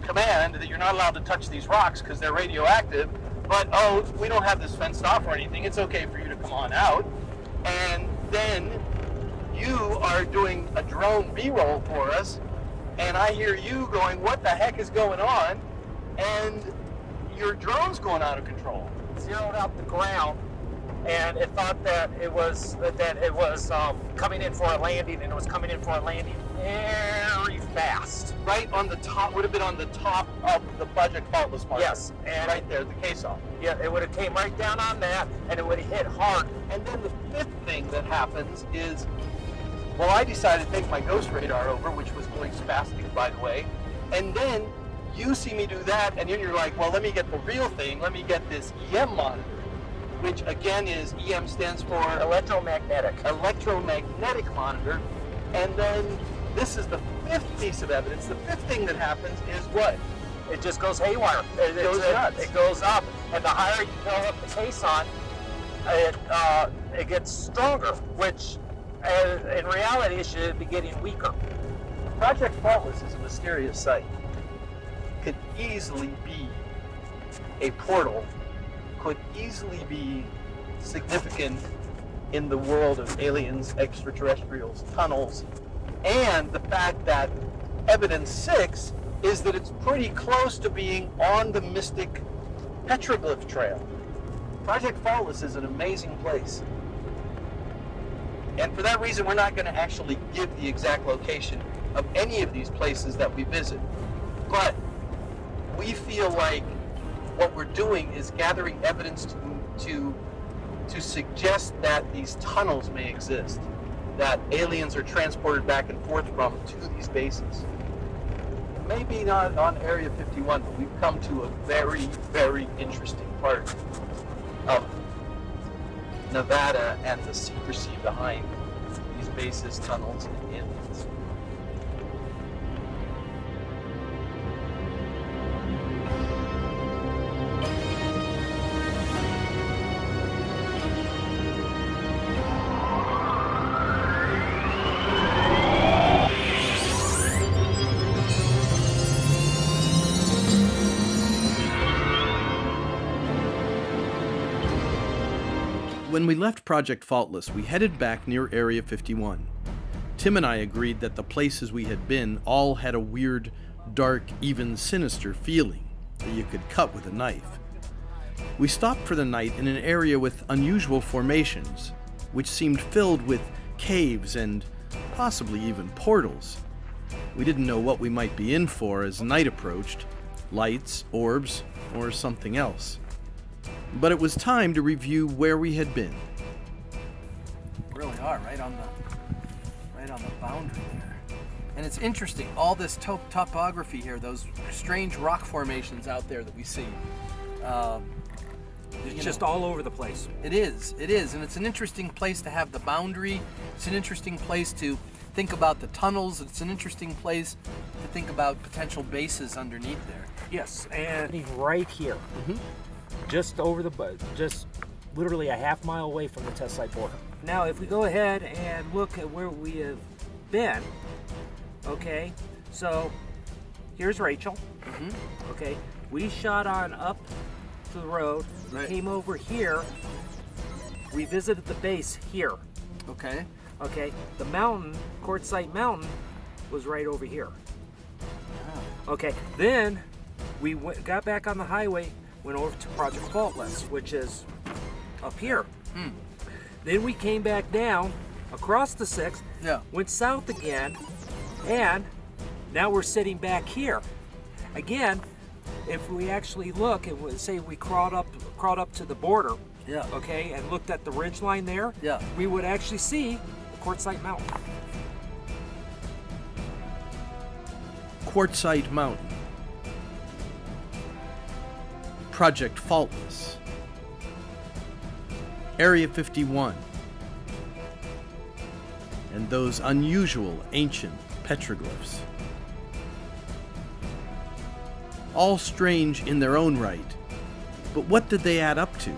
command that you're not allowed to touch these rocks because they're radioactive, but oh, we don't have this fenced off or anything, it's okay for you to come on out. And then you are doing a drone B-roll for us, and I hear you going, what the heck is going on? And your drone's going out of control. Zeroed out the ground, and it thought that it was coming in for a landing, and it was coming in for a landing very fast. Right on the top, would have been on the top of the Project Faultless marker. Yes, and right there, the case off. Yeah, it would have came right down on that, and it would have hit hard. And then the fifth thing that happens is, well, I decided to take my ghost radar over, which was going spastic, by the way, and then you see me do that, and then you're like, well, let me get the real thing. Let me get this EM monitor, which again is, EM stands for Electromagnetic monitor. And then this is the fifth piece of evidence. The fifth thing that happens is what? It just goes haywire. It goes nuts. It goes up, and the higher you fill up the caisson, it gets stronger, which in reality it should be getting weaker. Project Faultless is a mysterious site. Could easily be a portal, could easily be significant in the world of aliens, extraterrestrials, tunnels, and the fact that evidence 6 is that it's pretty close to being on the Mystic Petroglyph Trail. Project Faultless is an amazing place. And for that reason, we're not going to actually give the exact location of any of these places that we visit. But we feel like what we're doing is gathering evidence to suggest that these tunnels may exist, that aliens are transported back and forth from to these bases. Maybe not on Area 51, but we've come to a very, very interesting part of Nevada and the secrecy behind these bases, tunnels, and aliens. When we left Project Faultless, we headed back near Area 51. Tim and I agreed that the places we had been all had a weird, dark, even sinister feeling that you could cut with a knife. We stopped for the night in an area with unusual formations, which seemed filled with caves and possibly even portals. We didn't know what we might be in for as night approached, lights, orbs, or something else. But it was time to review where we had been. Really are right on the boundary there. And it's interesting, all this topography here, those strange rock formations out there that we see. It's just all over the place. It is, and it's an interesting place to have the boundary. It's an interesting place to think about the tunnels. It's an interesting place to think about potential bases underneath there. Yes, and right here, just literally a half mile away from the test site border. Now, if we go ahead and look at where we have been, okay, so here's Rachel. Okay, we shot on up to the road, Right. came over here, we visited the base here. Okay. Okay, the mountain, Quartzsite Mountain, was right over here. Okay, then we got back on the highway, went over to Project Faultless, which is up here. Then we came back down across the 6th, went south again, and now we're sitting back here. Again, if we actually look and say we crawled up to the border, Yeah. okay, and looked at the ridge line there, Yeah. we would actually see Quartzsite Mountain. Quartzsite Mountain, Project Faultless, Area 51, and those unusual ancient petroglyphs. All strange in their own right, but what did they add up to,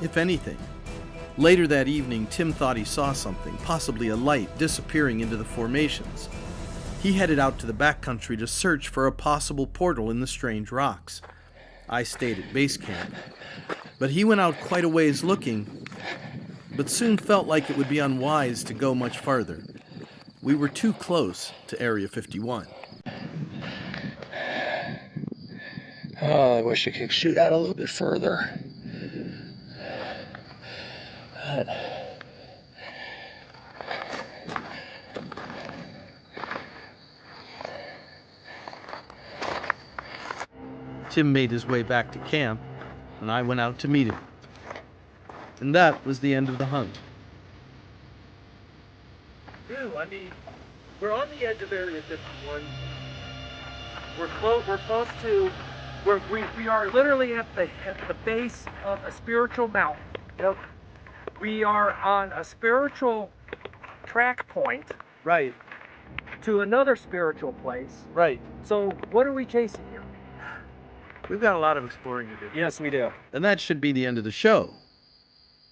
if anything? Later that evening, Tim thought he saw something, possibly a light, disappearing into the formations. He headed out to the backcountry to search for a possible portal in the strange rocks. I stayed at base camp, but he went out quite a ways looking, but soon felt like it would be unwise to go much farther. We were too close to Area 51. Oh, I wish I could shoot out a little bit further. But Tim made his way back to camp, and I went out to meet him. And that was the end of the hunt. I mean, we're on the edge of Area 51. We're close to. We are literally at the base of a spiritual mountain. Yep. We are on a spiritual track point Right. to another spiritual place. Right. So what are we chasing here? We've got a lot of exploring to do. Yes, we do. And that should be the end of the show.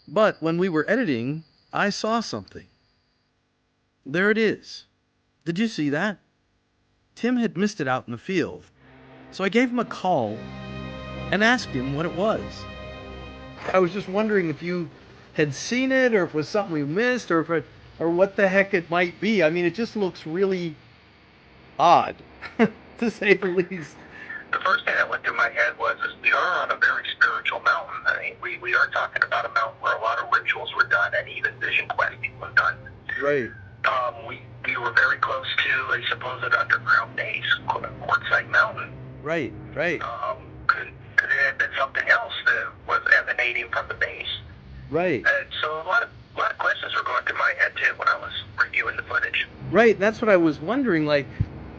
But when we were editing, I saw something. There it is. Did you see that? Tim had missed it out in the field. So I gave him a call and asked him what it was. I was just wondering if you had seen it, or if it was something we missed, or what the heck it might be. I mean, it just looks really odd, to say the least. The first thing that went through my head was we are on a very spiritual mountain. I mean, we are talking about a mountain where a lot of rituals were done and even vision questing was done. Right. We were very close to a supposed underground base, Quartzsite Mountain. Right. Could it have been something else that was emanating from the base? Right. And so a lot of questions were going through my head too when I was reviewing the footage. Right, that's what I was wondering. Like,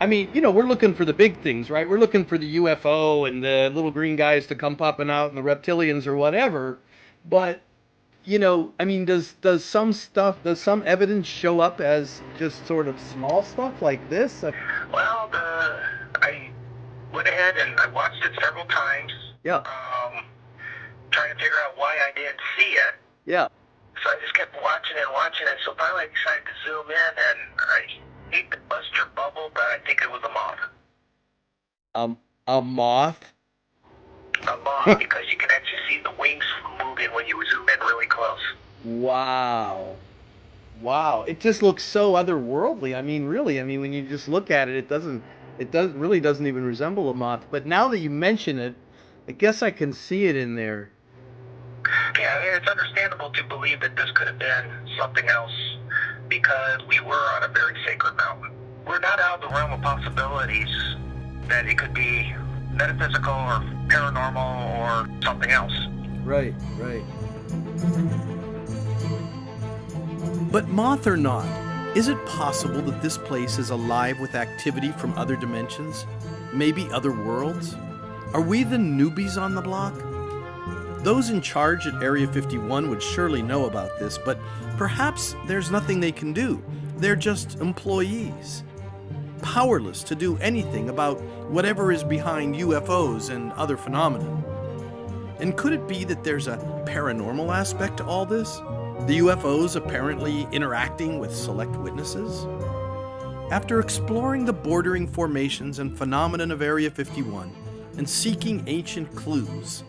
I mean, you know, we're looking for the big things, right? We're looking for the UFO and the little green guys to come popping out and the reptilians or whatever. But, you know, I mean, does some evidence show up as just sort of small stuff like this? Well, I went ahead and I watched it several times. Yeah. Trying to figure out why I didn't see it. Yeah. So I just kept watching it. So finally I decided to zoom in, and I hate to bust your bubble, but I think it was a moth. A moth? A moth, because you can actually see the wings moving when you zoom in really close. Wow. It just looks so otherworldly. I mean, really, when you just look at it, it really doesn't even resemble a moth. But now that you mention it, I guess I can see it in there. Yeah, it's understandable to believe that this could have been something else, because we were on a very sacred mountain. We're not out of the realm of possibilities that it could be metaphysical or paranormal or something else. Right. But moth or not, is it possible that this place is alive with activity from other dimensions? Maybe other worlds? Are we the newbies on the block? Those in charge at Area 51 would surely know about this, but perhaps there's nothing they can do. They're just employees, powerless to do anything about whatever is behind UFOs and other phenomena. And could it be that there's a paranormal aspect to all this? The UFOs apparently interacting with select witnesses? After exploring the bordering formations and phenomenon of Area 51 and seeking ancient clues,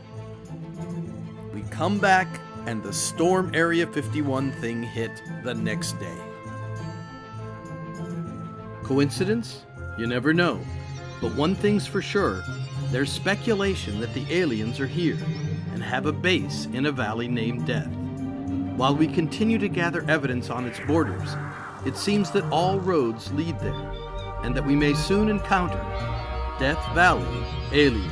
we come back and the Storm Area 51 thing hit the next day. Coincidence? You never know. But one thing's for sure, there's speculation that the aliens are here and have a base in a valley named Death. While we continue to gather evidence on its borders, it seems that all roads lead there, and that we may soon encounter Death Valley aliens.